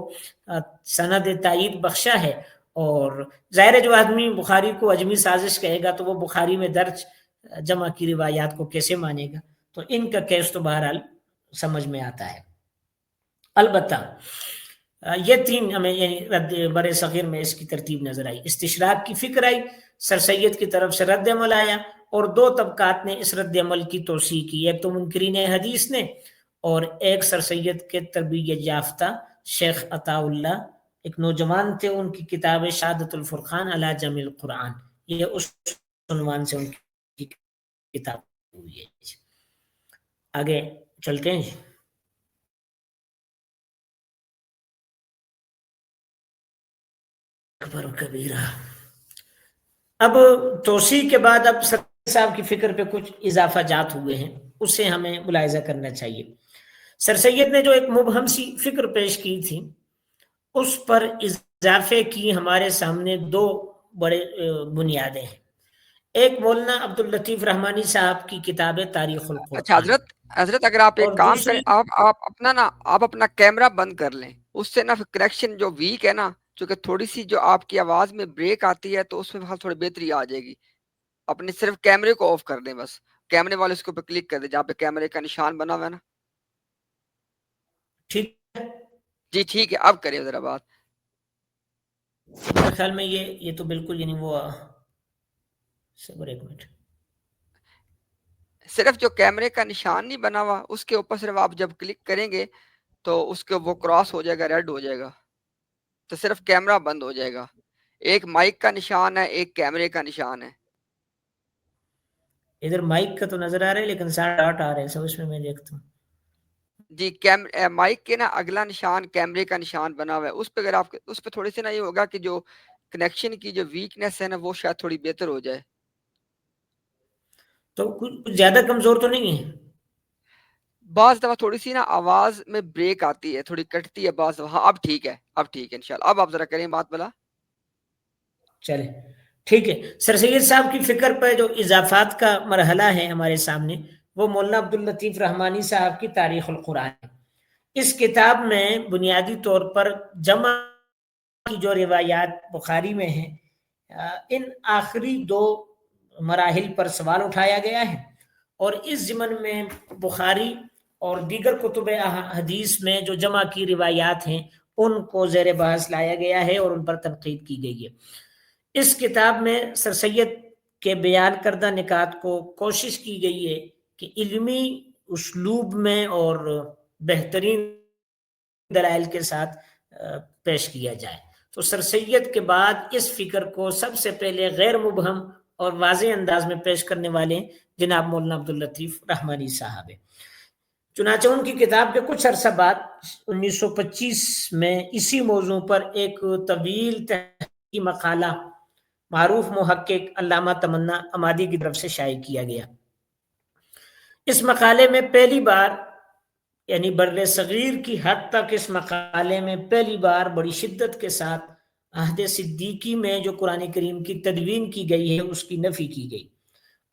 سند تائید بخشا ہے. اور ظاہر ہے جو آدمی بخاری کو اجمی سازش کہے گا تو وہ بخاری میں درج جمع کی روایات کو کیسے مانے گا؟ تو ان کا کیس تو بہرحال سمجھ میں آتا ہے. البتہ یہ تین ہمیں یعنی رد بر صغیر میں اس کی ترتیب نظر آئی. استشراق کی فکر آئی، سر سید کی طرف سے رد عمل آیا، اور دو طبقات نے اس رد عمل کی توسیع کی، ایک تو منکرین حدیث نے اور ایک سر سید کے تربیت یافتہ شیخ عطا اللہ، ایک نوجوان تھے، ان کی کتاب شہادت الفرقان علی جمع القرآن، یہ اس عنوان سے ان کی کتاب ہوئی ہے. آگے چلتے ہیں. اکبر و کبیرہ. اب توسیع کے بعد اب سر صاحب کی فکر پہ کچھ اضافہ جات ہوئے ہیں، اس سے ہمیں ملاحظہ کرنا چاہیے. سر سید نے جو ایک مبہم سی فکر پیش کی تھی، اس پر اضافے کی ہمارے سامنے دو بڑے بنیادیں ہیں. ایک مولانا عبداللطیف رحمانی صاحب کی کتاب تاریخ القرآن. اچھا حضرت اگر آپ ایک کام کریں، آپ اپنا کیمرہ بند کر لیں، اس سے نا کنیکشن جو ویک ہے نا، چونکہ تھوڑی سی جو آپ کی آواز میں بریک آتی ہے تو اس میں تھوڑی بہتری آ جائے گی. اپنے صرف کیمرے کو آف کر دیں، بس کیمرے والے اس کے اوپر کلک کر دیں جہاں پہ کیمرے کا نشان بنا ہوا ہے نا. ٹھیک جی ٹھیک ہے، اب کریں ذرا بات. میرے خیال میں یہ تو بالکل یعنی وہ صبر ایک منٹ، صرف جو کیمرے کا نشان نہیں بنا ہوا اس کے اوپر صرف آپ جب کلک کریں گے تو اس کے وہ کراس ہو جائے گا، ریڈ ہو جائے گا، تو صرف کیمرہ بند ہو جائے گا. ایک مائک کا نشان ہے، ایک کیمرے کا نشان ہے. ادھر مائک کا تو نظر آ رہا ہے لیکن 7.8 آ رہے ہیں، سب اس میں دیکھتا ہوں. جی مائک کے نا اگلا نشان کیمرے کا نشان بنا ہوا ہے، اس پہ اگر آپ اس پہ تھوڑی سی نا یہ ہوگا کہ جو کنیکشن کی جو ویکنیس ہے نا وہ شاید تھوڑی بہتر ہو جائے. تو کچھ زیادہ کمزور تو نہیں ہے؟ بعض دفعہ تھوڑی سی نا آواز میں بریک آتی ہے، تھوڑی کٹتی ہے بعض دفعہ. ہاں اب ٹھیک ہے انشاءاللہ. اب آپ ذرا کریں بات بلا. چلے ٹھیک ہے. سر سید صاحب کی فکر پہ جو اضافات کا مرحلہ ہے ہمارے سامنے، وہ مولانا عبداللطیف رحمانی صاحب کی تاریخ القرآن ہے. اس کتاب میں بنیادی طور پر جمع کی جو روایات بخاری میں ہیں، ان آخری دو مراحل پر سوال اٹھایا گیا ہے، اور اس ضمن میں بخاری اور دیگر کتب حدیث میں جو جمع کی روایات ہیں ان کو زیر بحث لایا گیا ہے اور ان پر تنقید کی گئی ہے. اس کتاب میں سر سید کے بیان کردہ نکات کو کوشش کی گئی ہے کہ علمی اسلوب میں اور بہترین دلائل کے ساتھ پیش کیا جائے. تو سر سید کے بعد اس فکر کو سب سے پہلے غیر مبہم اور واضح انداز میں پیش کرنے والے جناب مولانا عبداللطیف رحمانی صاحب ہیں. چنانچہ ان کی کتاب کے کچھ عرصہ بعد 1925 میں اسی موضوع پر ایک طویل تحقیقی مقالہ معروف محقق علامہ تمنا عمادی کی طرف سے شائع کیا گیا. اس مقالے میں پہلی بار یعنی بر صغیر کی حد تک اس مقالے میں پہلی بار بڑی شدت کے ساتھ عہد صدیقی میں جو قرآن کریم کی تدوین کی گئی ہے اس کی نفی کی گئی،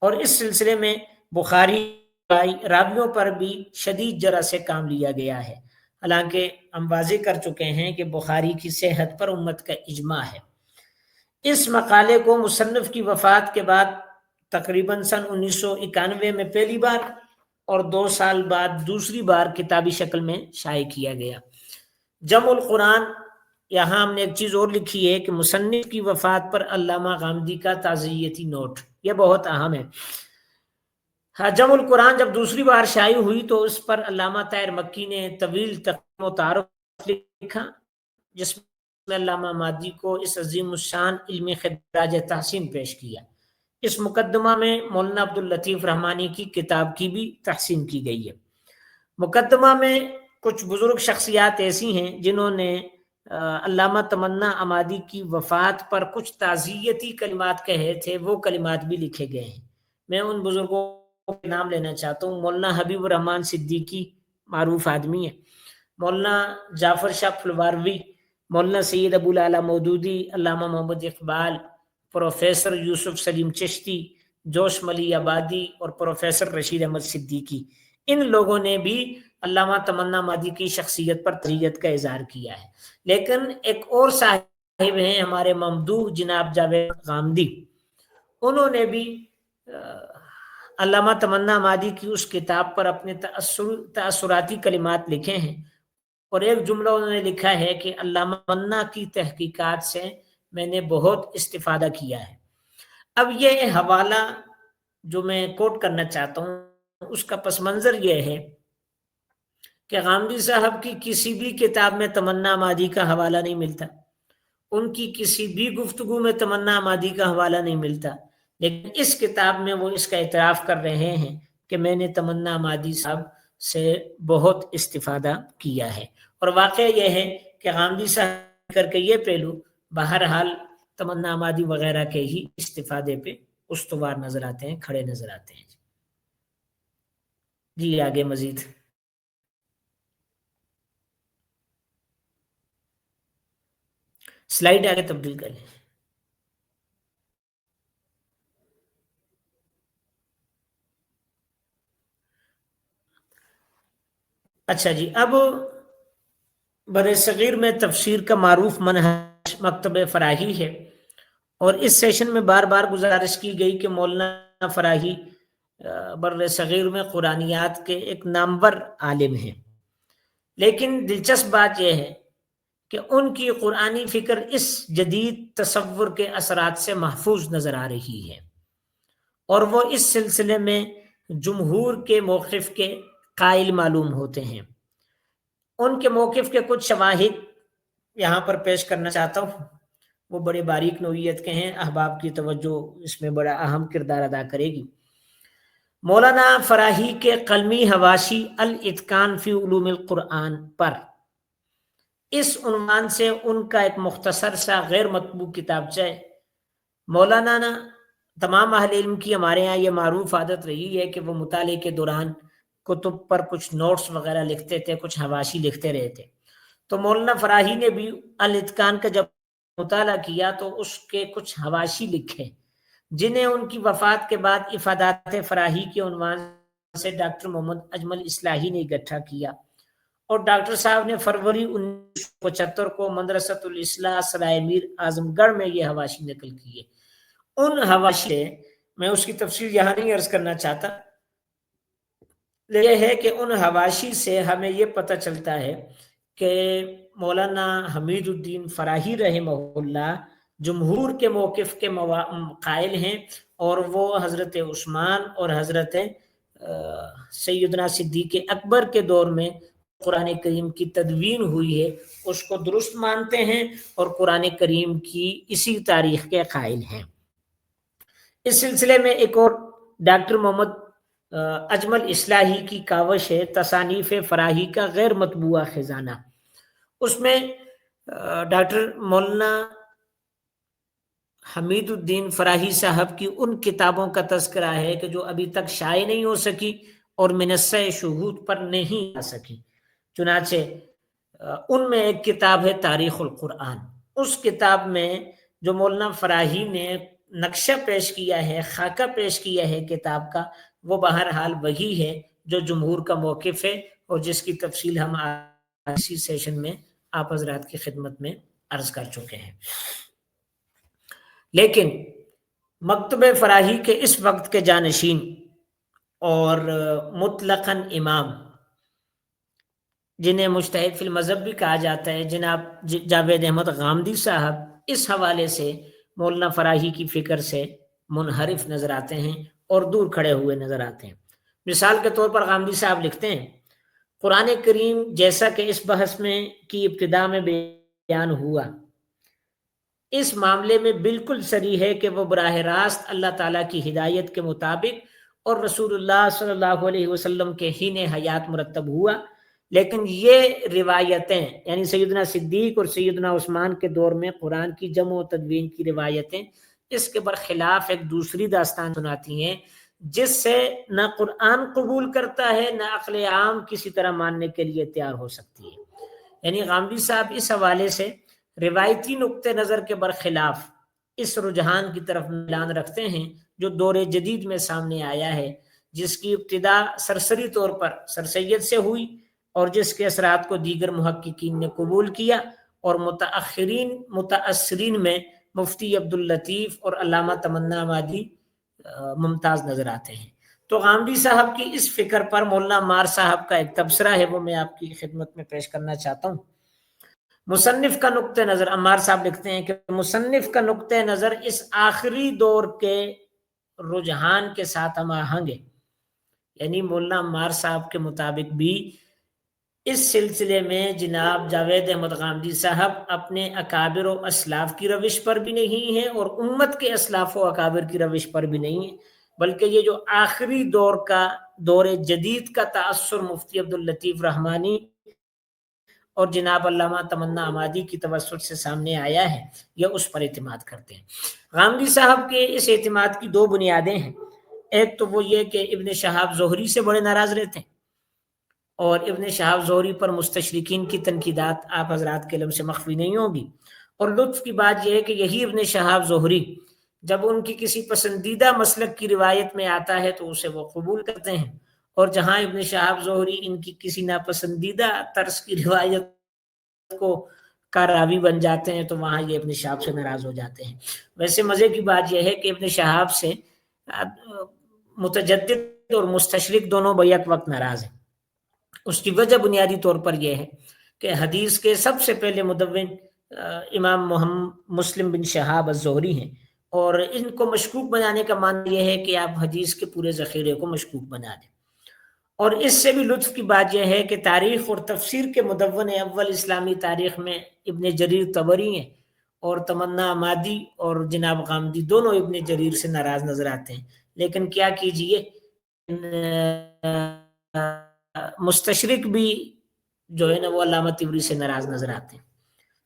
اور اس سلسلے میں بخاری راویوں پر بھی شدید جرح سے کام لیا گیا ہے. حالانکہ ہم واضح کر چکے ہیں کہ بخاری کی صحت پر امت کا اجماع ہے. اس مقالے کو مصنف کی وفات کے بعد تقریباً سن 1991 میں پہلی بار اور 2 سال بعد دوسری بار کتابی شکل میں شائع کیا گیا. جمع القرآن، یہاں ہم نے ایک چیز اور لکھی ہے کہ مصنف کی وفات پر علامہ غامدی کا تعزیتی نوٹ، یہ بہت اہم ہے. جمع القرآن جب دوسری بار شائع ہوئی تو اس پر علامہ طاہر مکی نے طویل تقدیم و تعارف لکھا، جس میں علامہ مادی کو اس عظیم الشان علمی خراج تحسین پیش کیا. اس مقدمہ میں مولانا عبداللطیف رحمانی کی کتاب کی بھی تحسین کی گئی ہے. مقدمہ میں کچھ بزرگ شخصیات ایسی ہیں جنہوں نے علامہ تمنا عمادی کی وفات پر کچھ تعزیتی کلمات کہے تھے، وہ کلمات بھی لکھے گئے ہیں۔ میں ان بزرگوں کے نام لینا چاہتا ہوں۔ مولانا حبیب الرحمان صدیقی معروف آدمی ہے، مولانا جعفر شاہ پھلواروی، مولانا سید ابو العلا مودودی، علامہ محمد اقبال، پروفیسر یوسف سلیم چشتی، جوش ملی آبادی اور پروفیسر رشید احمد صدیقی، ان لوگوں نے بھی علامہ تمنا عمادی کی شخصیت پر تعزیت کا اظہار کیا ہے۔ لیکن ایک اور صاحب ہیں ہمارے ممدوح جناب جاوید غامدی، انہوں نے بھی علامہ تمنا عمادی کی اس کتاب پر اپنے تأثراتی کلمات لکھے ہیں، اور ایک جملہ انہوں نے لکھا ہے کہ علامہ تمنا کی تحقیقات سے میں نے بہت استفادہ کیا ہے۔ اب یہ حوالہ جو میں کوٹ کرنا چاہتا ہوں، اس کا پس منظر یہ ہے کہ غامدی صاحب کی کسی بھی کتاب میں تمنا عمادی کا حوالہ نہیں ملتا، ان کی کسی بھی گفتگو میں تمنا عمادی کا حوالہ نہیں ملتا، لیکن اس کتاب میں وہ اس کا اعتراف کر رہے ہیں کہ میں نے تمنا عمادی صاحب سے بہت استفادہ کیا ہے۔ اور واقعہ یہ ہے کہ غامدی صاحب کر کے یہ پہلو بہرحال تمنا عمادی وغیرہ کے ہی استفادے پہ استوار نظر آتے ہیں، کھڑے نظر آتے ہیں۔ جی آگے مزید سلائیڈ آگے تبدیل کر لیں۔ اچھا جی، اب بر صغیر میں تفسیر کا معروف منہج مکتب فراہی ہے، اور اس سیشن میں بار بار گزارش کی گئی کہ مولانا فراہی بر صغیر میں قرآنیات کے ایک نامور عالم ہیں، لیکن دلچسپ بات یہ ہے کہ ان کی قرآنی فکر اس جدید تصور کے اثرات سے محفوظ نظر آ رہی ہے، اور وہ اس سلسلے میں جمہور کے موقف کے قائل معلوم ہوتے ہیں۔ ان کے موقف کے کچھ شواہد یہاں پر پیش کرنا چاہتا ہوں، وہ بڑے باریک نوعیت کے ہیں، احباب کی توجہ اس میں بڑا اہم کردار ادا کرے گی۔ مولانا فراہی کے قلمی حواشی الاتقان فی علوم القرآن پر اس عنوان سے ان کا ایک مختصر سا غیر مطبوع کتابچہ ہے۔ مولانا تمام اہل علم کی ہمارے یہاں یہ معروف عادت رہی ہے کہ وہ مطالعے کے دوران کتب پر کچھ نوٹس وغیرہ لکھتے تھے، کچھ حواشی لکھتے رہے تھے۔ تو مولانا فراہی نے بھی الاتقان کا جب مطالعہ کیا تو اس کے کچھ حواشی لکھے، جنہیں ان کی وفات کے بعد افادات فراہی کے عنوان سے ڈاکٹر محمد اجمل اصلاحی نے اکٹھا کیا، اور ڈاکٹر صاحب نے فروری 1975 کو مدرسۃ الاصلاح سرائے میر اعظم گڑھ میں یہ حواشی نقل کیے۔ ان حواشی میں اس کی تفصیل یہاں نہیں عرض کرنا چاہتا، یہ ہے کہ ان حواشی سے ہمیں یہ پتہ چلتا ہے کہ مولانا حمید الدین فراہی رحمہ اللہ جمہور کے موقف کے قائل ہیں، اور وہ حضرت عثمان اور حضرت سیدنا صدیق اکبر کے دور میں قرآن کریم کی تدوین ہوئی ہے اس کو درست مانتے ہیں، اور قرآن کریم کی اسی تاریخ کے قائل ہیں۔ اس سلسلے میں ایک اور ڈاکٹر محمد اجمل اصلاحی کی کاوش ہے تصانیف فراہی کا غیر مطبوعہ خزانہ۔ اس میں ڈاکٹر مولانا حمید الدین فراہی صاحب کی ان کتابوں کا تذکرہ ہے کہ جو ابھی تک شائع نہیں ہو سکی اور منصہ شہود پر نہیں آ سکی۔ چنانچہ ان میں ایک کتاب ہے تاریخ القرآن۔ اس کتاب میں جو مولانا فراہی نے نقشہ پیش کیا ہے، خاکہ پیش کیا ہے کتاب کا، وہ بہرحال وہی ہے جو جمہور کا موقف ہے، اور جس کی تفصیل ہم اسی سیشن میں آپ حضرات کی خدمت میں عرض کر چکے ہیں۔ لیکن مکتب فراہی کے اس وقت کے جانشین اور مطلقاً امام، جنہیں مجتہد فی المذہب بھی کہا جاتا ہے، جناب جاوید احمد غامدی صاحب اس حوالے سے مولانا فراہی کی فکر سے منحرف نظر آتے ہیں اور دور کھڑے ہوئے نظر آتے ہیں۔ مثال کے طور پر غامدی صاحب لکھتے ہیں، قرآن کریم جیسا کہ اس بحث میں کی ابتدا میں بیان ہوا، اس معاملے میں بالکل صریح ہے کہ وہ براہ راست اللہ تعالیٰ کی ہدایت کے مطابق اور رسول اللہ صلی اللہ علیہ وسلم کے حین حیات مرتب ہوا، لیکن یہ روایتیں یعنی سیدنا صدیق اور سیدنا عثمان کے دور میں قرآن کی جمع و تدوین کی روایتیں اس کے برخلاف ایک دوسری داستان سناتی ہیں، جس سے نہ قرآن قبول کرتا ہے نہ عقل عام کسی طرح ماننے کے لیے تیار ہو سکتی ہے۔ یعنی غامدی صاحب اس حوالے سے روایتی نقطہ نظر کے برخلاف اس رجحان کی طرف اعلان رکھتے ہیں جو دور جدید میں سامنے آیا ہے، جس کی ابتدا سرسری طور پر سر سید سے ہوئی اور جس کے اثرات کو دیگر محققین نے قبول کیا، اور متاثرین میں مفتی عبداللطیف اور علامہ تمنا عمادی ممتاز نظر آتے ہیں۔ تو غامدی صاحب کی اس فکر پر مولانا عمار صاحب کا ایک تبصرہ ہے، وہ میں آپ کی خدمت میں پیش کرنا چاہتا ہوں۔ مصنف کا نقطہ نظر، عمار صاحب لکھتے ہیں کہ مصنف کا نقطہ نظر اس آخری دور کے رجحان کے ساتھ ہم آہنگ ہے، یعنی مولانا عمار صاحب کے مطابق بھی اس سلسلے میں جناب جاوید احمد غامدی صاحب اپنے اکابر و اسلاف کی روش پر بھی نہیں ہیں اور امت کے اسلاف و اکابر کی روش پر بھی نہیں ہیں، بلکہ یہ جو آخری دور کا دور جدید کا تأثر مفتی عبداللطیف رحمانی اور جناب علامہ تمنا عمادی کی توسط سے سامنے آیا ہے، یہ اس پر اعتماد کرتے ہیں۔ غامدی صاحب کے اس اعتماد کی دو بنیادیں ہیں۔ ایک تو وہ یہ کہ ابن شہاب زہری سے بڑے ناراض رہتے ہیں، اور ابن شہاب زہری پر مستشرقین کی تنقیدات آپ حضرات کے علم سے مخفی نہیں ہوگی، اور لطف کی بات یہ ہے کہ یہی ابن شہاب زہری جب ان کی کسی پسندیدہ مسلک کی روایت میں آتا ہے تو اسے وہ قبول کرتے ہیں، اور جہاں ابن شہاب زہری ان کی کسی ناپسندیدہ طرز کی روایت کو کا راوی بن جاتے ہیں تو وہاں یہ ابن شہاب سے ناراض ہو جاتے ہیں۔ ویسے مزے کی بات یہ ہے کہ ابن شہاب سے متجدد اور مستشرق دونوں بیک وقت ناراض ہیں۔ اس کی وجہ بنیادی طور پر یہ ہے کہ حدیث کے سب سے پہلے مدون امام محمد مسلم بن شہاب الزہری ہیں، اور ان کو مشکوک بنانے کا معنی یہ ہے کہ آپ حدیث کے پورے ذخیرے کو مشکوک بنا دیں۔ اور اس سے بھی لطف کی بات یہ ہے کہ تاریخ اور تفسیر کے مدون اول اسلامی تاریخ میں ابن جریر طبری ہیں، اور تمنا عمادی اور جناب غامدی دونوں ابن جریر سے ناراض نظر آتے ہیں، لیکن کیا کیجئے مستشرق بھی جو ہے نا وہ علامہ طبری سے ناراض نظر آتے ہیں،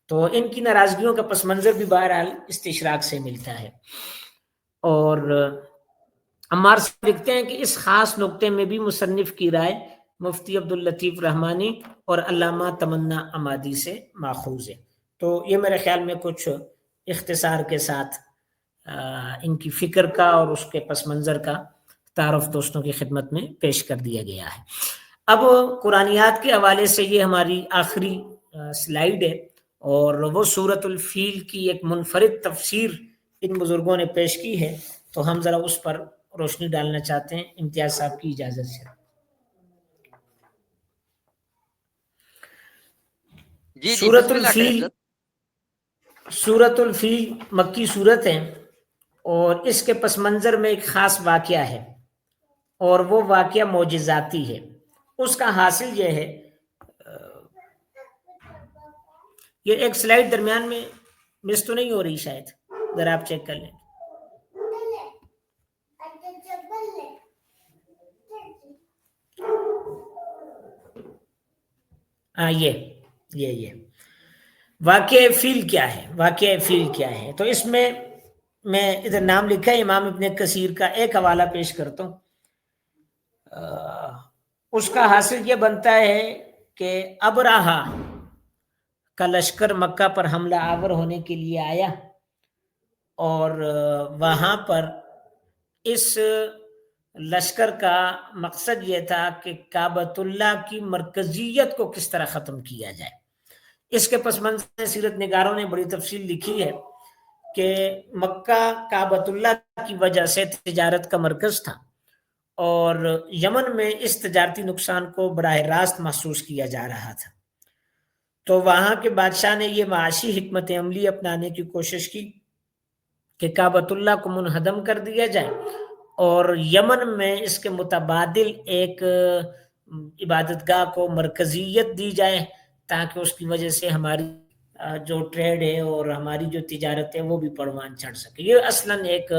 تو ان کی ناراضگیوں کا پس منظر بھی بہرحال استشراق سے ملتا ہے۔ اور عمار صاحب لکھتے ہیں کہ اس خاص نقطے میں بھی مصنف کی رائے مفتی عبداللطیف رحمانی اور علامہ تمنا عمادی سے ماخوذ ہے۔ تو یہ میرے خیال میں کچھ اختصار کے ساتھ ان کی فکر کا اور اس کے پس منظر کا تعارف دوستوں کی خدمت میں پیش کر دیا گیا ہے۔ اب قرآنیات کے حوالے سے یہ ہماری آخری سلائیڈ ہے، اور وہ سورۃ الفیل کی ایک منفرد تفسیر ان بزرگوں نے پیش کی ہے، تو ہم ذرا اس پر روشنی ڈالنا چاہتے ہیں امتیاز صاحب کی اجازت سے۔ سورۃ الفیل مکی سورت ہے، اور اس کے پس منظر میں ایک خاص واقعہ ہے، اور وہ واقعہ معجزاتی ہے۔ اس کا حاصل یہ ہے، یہ ایک سلائیڈ درمیان میں مس تو نہیں ہو رہی، شاید ذرا آپ چیک کر لیں۔ یہ واقعہ فیل کیا ہے، واقعہ فیل کیا ہے؟ تو اس میں ادھر نام لکھا ہے امام ابن کثیر کا، ایک حوالہ پیش کرتا ہوں۔ اس کا حاصل یہ بنتا ہے کہ ابرہہ کا لشکر مکہ پر حملہ آور ہونے کے لیے آیا، اور وہاں پر اس لشکر کا مقصد یہ تھا کہ کعبۃ اللہ کی مرکزیت کو کس طرح ختم کیا جائے۔ اس کے پس منظر سیرت نگاروں نے بڑی تفصیل لکھی ہے کہ مکہ کعبۃ اللہ کی وجہ سے تجارت کا مرکز تھا، اور یمن میں اس تجارتی نقصان کو براہ راست محسوس کیا جا رہا تھا، تو وہاں کے بادشاہ نے یہ معاشی حکمت عملی اپنانے کی کوشش کی کہ کعبۃ اللہ کو منہدم کر دیا جائے، اور یمن میں اس کے متبادل ایک عبادت گاہ کو مرکزیت دی جائے، تاکہ اس کی وجہ سے ہماری جو ٹریڈ ہے اور ہماری جو تجارت ہے وہ بھی پروان چڑھ سکے۔ یہ اصلاً ایک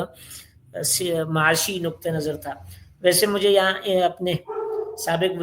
معاشی نقطہ نظر تھا۔ ویسے مجھے یہاں اپنے سابق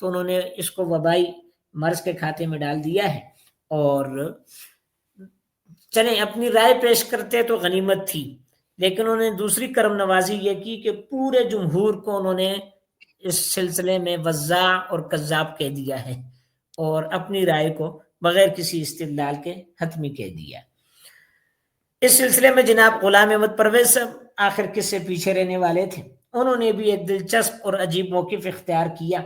تو انہوں نے اس کو وبائی مرض کے کھاتے میں ڈال دیا ہے، اور چلیں اپنی رائے پیش کرتے تو غنیمت تھی، لیکن انہوں نے دوسری کرم نوازی یہ کی کہ پورے جمہور کو انہوں نے اس سلسلے میں وضاع اور کذاب کہہ دیا ہے، اور اپنی رائے کو بغیر کسی استدلال کے حتمی کہہ دیا۔ اس سلسلے میں جناب غلام احمد پرویز صاحب آخر کس سے پیچھے رہنے والے تھے، انہوں نے بھی ایک دلچسپ اور عجیب موقف اختیار کیا۔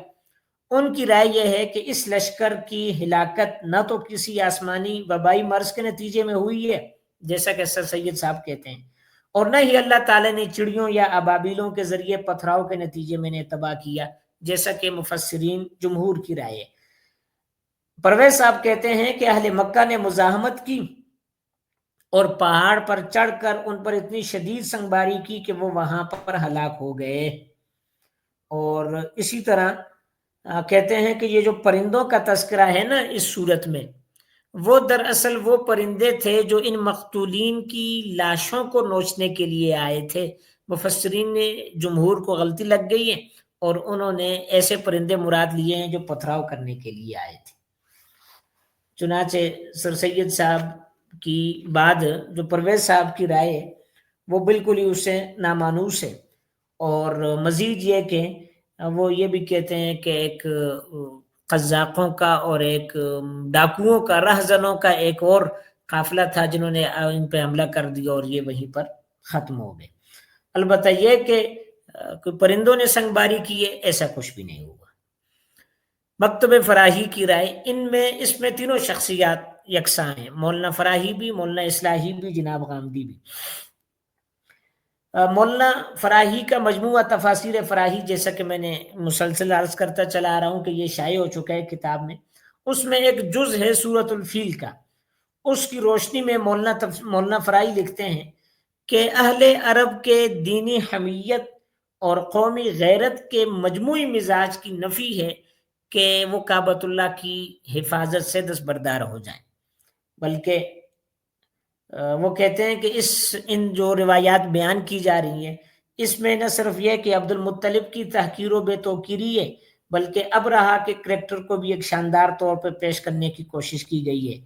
ان کی رائے یہ ہے کہ اس لشکر کی ہلاکت نہ تو کسی آسمانی وبائی مرض کے نتیجے میں ہوئی ہے جیسا کہ سر سید صاحب کہتے ہیں، اور نہ ہی اللہ تعالیٰ نے چڑیوں یا ابابیلوں کے ذریعے پتھراؤ کے نتیجے میں انہیں تباہ کیا جیسا کہ مفسرین جمہور کی رائے ہے۔ پرویز صاحب کہتے ہیں کہ اہل مکہ نے مزاحمت کی اور پہاڑ پر چڑھ کر ان پر اتنی شدید سنگباری کی کہ وہ وہاں پر ہلاک ہو گئے، اور اسی طرح کہتے ہیں کہ یہ جو پرندوں کا تذکرہ ہے نا اس صورت میں، وہ دراصل وہ پرندے تھے جو ان مقتولین کی لاشوں کو نوچنے کے لیے آئے تھے۔ مفسرین نے جمہور کو غلطی لگ گئی ہے اور انہوں نے ایسے پرندے مراد لیے ہیں جو پتھراؤ کرنے کے لیے آئے تھے۔ چنانچہ سر سید صاحب کی بعد جو پرویز صاحب کی رائے وہ بالکل ہی اس سے نامانوس ہے، اور مزید یہ کہ وہ یہ بھی کہتے ہیں کہ ایک قزاقوں کا اور ایک ڈاکوؤں کا، رہزنوں کا ایک اور قافلہ تھا جنہوں نے ان پہ حملہ کر دیا اور یہ وہیں پر ختم ہو گئے۔ البتہ یہ کہ پرندوں نے سنگباری کی ہے ایسا کچھ بھی نہیں ہوا۔ مکتب فراہی کی رائے، اس میں تینوں شخصیات یکساں ہیں، مولانا فراہی بھی، مولانا اصلاحی بھی، جناب غامدی بھی۔ مولانا فراہی کا مجموعہ تفاسیر فراہی جیسا کہ میں نے مسلسل عرض کرتا چلا آ رہا ہوں کہ یہ شائع ہو چکا ہے کتاب میں، اس میں ایک جز ہے سورۃ الفیل کا۔ اس کی روشنی میں مولانا فراہی لکھتے ہیں کہ اہل عرب کے دینی حمیت اور قومی غیرت کے مجموعی مزاج کی نفی ہے کہ وہ کعبۃ اللہ کی حفاظت سے دستبردار ہو جائیں، بلکہ وہ کہتے ہیں کہ ان جو روایات بیان کی جا رہی ہیں اس میں نہ صرف یہ کہ عبد المطلب کی تحقیر و بے توقیری ہے، بلکہ ابرہہ کے کریکٹر کو بھی ایک شاندار طور پر پیش کرنے کی کوشش کی گئی ہے۔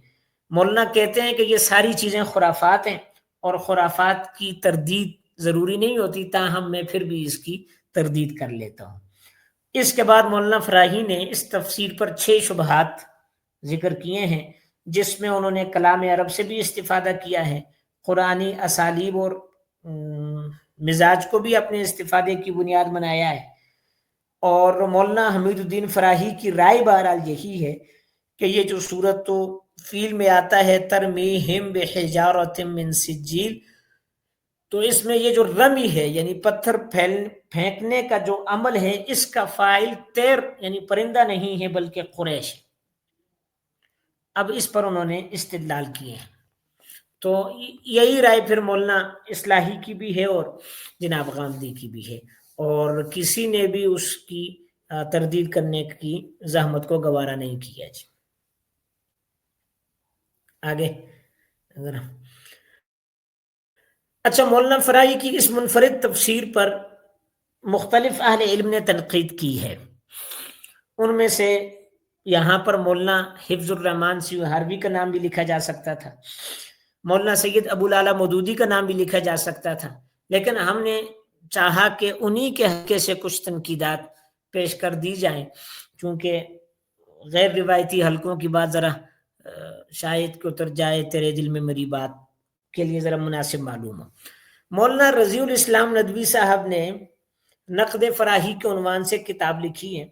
مولانا کہتے ہیں کہ یہ ساری چیزیں خرافات ہیں، اور خرافات کی تردید ضروری نہیں ہوتی، تاہم میں پھر بھی اس کی تردید کر لیتا ہوں۔ اس کے بعد مولانا فراہی نے اس تفسیر پر 6 شبہات ذکر کیے ہیں، جس میں انہوں نے کلام عرب سے بھی استفادہ کیا ہے، قرآنی اسالیب اور مزاج کو بھی اپنے استفادے کی بنیاد بنایا ہے۔ اور مولانا حمید الدین فراہی کی رائے بہرحال یہی ہے کہ یہ جو سورۃ تو فیل میں آتا ہے ترمیہم بحجارۃ من سجیل، تو اس میں یہ جو رمی ہے یعنی پتھر پھینکنے کا جو عمل ہے، اس کا فاعل طیر یعنی پرندہ نہیں ہے بلکہ قریش ہے۔ اب اس پر انہوں نے استدلال کیے ہیں، تو یہی رائے پھر مولانا اصلاحی کی بھی ہے اور جناب غامدی کی بھی ہے، اور کسی نے بھی اس کی تردید کرنے کی زحمت کو گوارا نہیں کیا۔ جی آگے اگر اچھا، مولانا فراہی کی اس منفرد تفسیر پر مختلف اہل علم نے تنقید کی ہے۔ ان میں سے یہاں پر مولانا حفظ الرحمان سیوہاروی کا نام بھی لکھا جا سکتا تھا، مولانا سید ابو العلا مودودی کا نام بھی لکھا جا سکتا تھا، لیکن ہم نے چاہا کہ انہی کے حلقے سے کچھ تنقیدات پیش کر دی جائیں، چونکہ غیر روایتی حلقوں کی بات ذرا شاید کہ اتر جائے تیرے دل میں میری بات کے لیے ذرا مناسب معلوم ہو۔ مولانا رضی الاسلام ندوی صاحب نے نقد فراہی کے عنوان سے کتاب لکھی ہے۔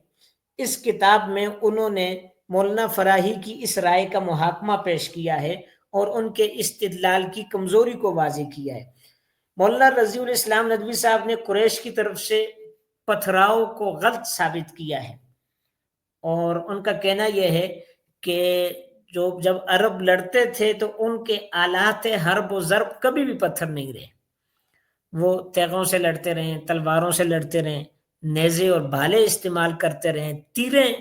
اس کتاب میں انہوں نے مولانا فراہی کی اس رائے کا محاکمہ پیش کیا ہے اور ان کے استدلال کی کمزوری کو واضح کیا ہے۔ مولانا رضی الاسلام ندوی صاحب نے قریش کی طرف سے پتھراؤ کو غلط ثابت کیا ہے، اور ان کا کہنا یہ ہے کہ جب عرب لڑتے تھے تو ان کے آلات حرب و ضرب کبھی بھی پتھر نہیں رہے، وہ تیغوں سے لڑتے رہے، تلواروں سے لڑتے رہے، نیزے اور بھالے استعمال کرتے رہے، تیریں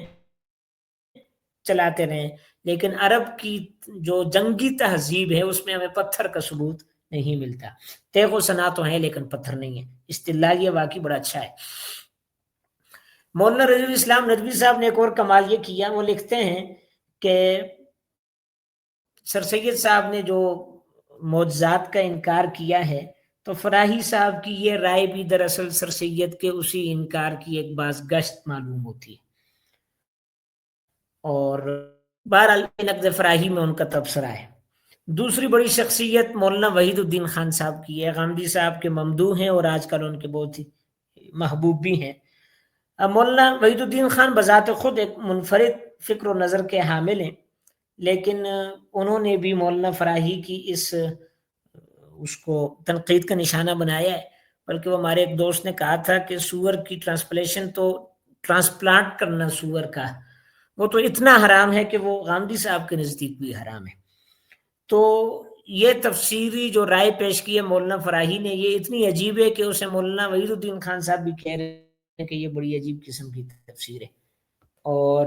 چلاتے رہے، لیکن عرب کی جو جنگی تہذیب ہے اس میں ہمیں پتھر کا ثبوت نہیں ملتا۔ تیغ و سنا تو ہیں لیکن پتھر نہیں ہے۔ استدلال یہ واقعی بڑا اچھا ہے۔ مولانا رضی الاسلام ندوی صاحب نے ایک اور کمال یہ کیا، وہ لکھتے ہیں کہ سر سید صاحب نے جو معجزات کا انکار کیا ہے تو فراہی صاحب کی یہ رائے بھی دراصل سر سید کے اسی انکار کی ایک باز گشت معلوم ہوتی ہے، اور بہرحال نقد فراہی میں ان کا تبصرہ ہے۔ دوسری بڑی شخصیت مولانا وحید الدین خان صاحب کی ہے، غامدی صاحب کے ممدوح ہیں اور آج کل ان کے بہت ہی محبوب بھی ہیں۔ مولانا وحید الدین خان بذات خود ایک منفرد فکر و نظر کے حامل ہیں، لیکن انہوں نے بھی مولانا فراہی کی اس کو تنقید کا نشانہ بنایا ہے، بلکہ وہ ہمارے ایک دوست نے کہا تھا کہ سور کی ٹرانسپلانٹ کرنا سور کا وہ تو اتنا حرام ہے کہ وہ غامدی صاحب کے نزدیک بھی حرام ہے۔ تو یہ تفسیری جو رائے پیش کی ہے مولانا فراہی نے، یہ اتنی عجیب ہے کہ اسے مولانا وحید الدین خان صاحب بھی کہہ رہے ہیں کہ یہ بڑی عجیب قسم کی تفسیر ہے، اور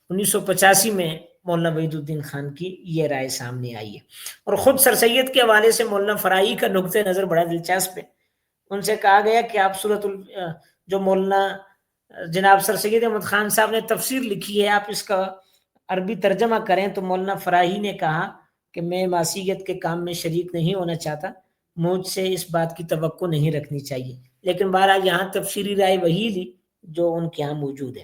1985 میں مولانا وحید الدین خان کی یہ رائے سامنے آئی ہے۔ اور خود سر سید کے حوالے سے مولانا فراہی کا نقطہ نظر بڑا دلچسپ ہے۔ ان سے کہا گیا کہ آپ جو مولانا جناب سر سید احمد خان صاحب نے تفسیر لکھی ہے، آپ اس کا عربی ترجمہ کریں، تو مولانا فراہی نے کہا کہ میں معصیت کے کام میں شریک نہیں ہونا چاہتا، مجھ سے اس بات کی توقع نہیں رکھنی چاہیے، لیکن بہرحال یہاں تفسیری رائے وہی لی جو ان کے یہاں موجود ہے۔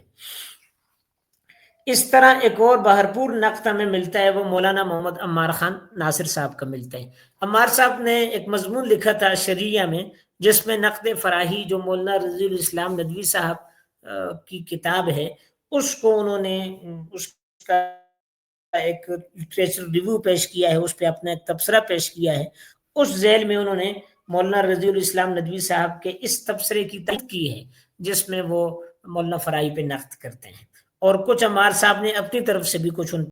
اس طرح ایک اور بھرپور نقد ہمیں ملتا ہے، وہ مولانا محمد عمار خان ناصر صاحب کا ملتا ہے۔ عمار صاحب نے ایک مضمون لکھا تھا شریعہ میں، جس میں نقد فراہی جو مولانا رضی الاسلام ندوی صاحب کی کتاب ہے، اس کو انہوں نے اس کا ایک لٹریچر ریویو پیش کیا ہے، اس پہ اپنا ایک تبصرہ پیش کیا ہے۔ اس ذیل میں انہوں نے مولانا رضی الاسلام ندوی صاحب کے اس تبصرے کی تائید کی ہے جس میں وہ مولانا فراہی پہ نقد کرتے ہیں، اور کچھ عمار صاحب نے اپنی طرف سے بھی کچھ ان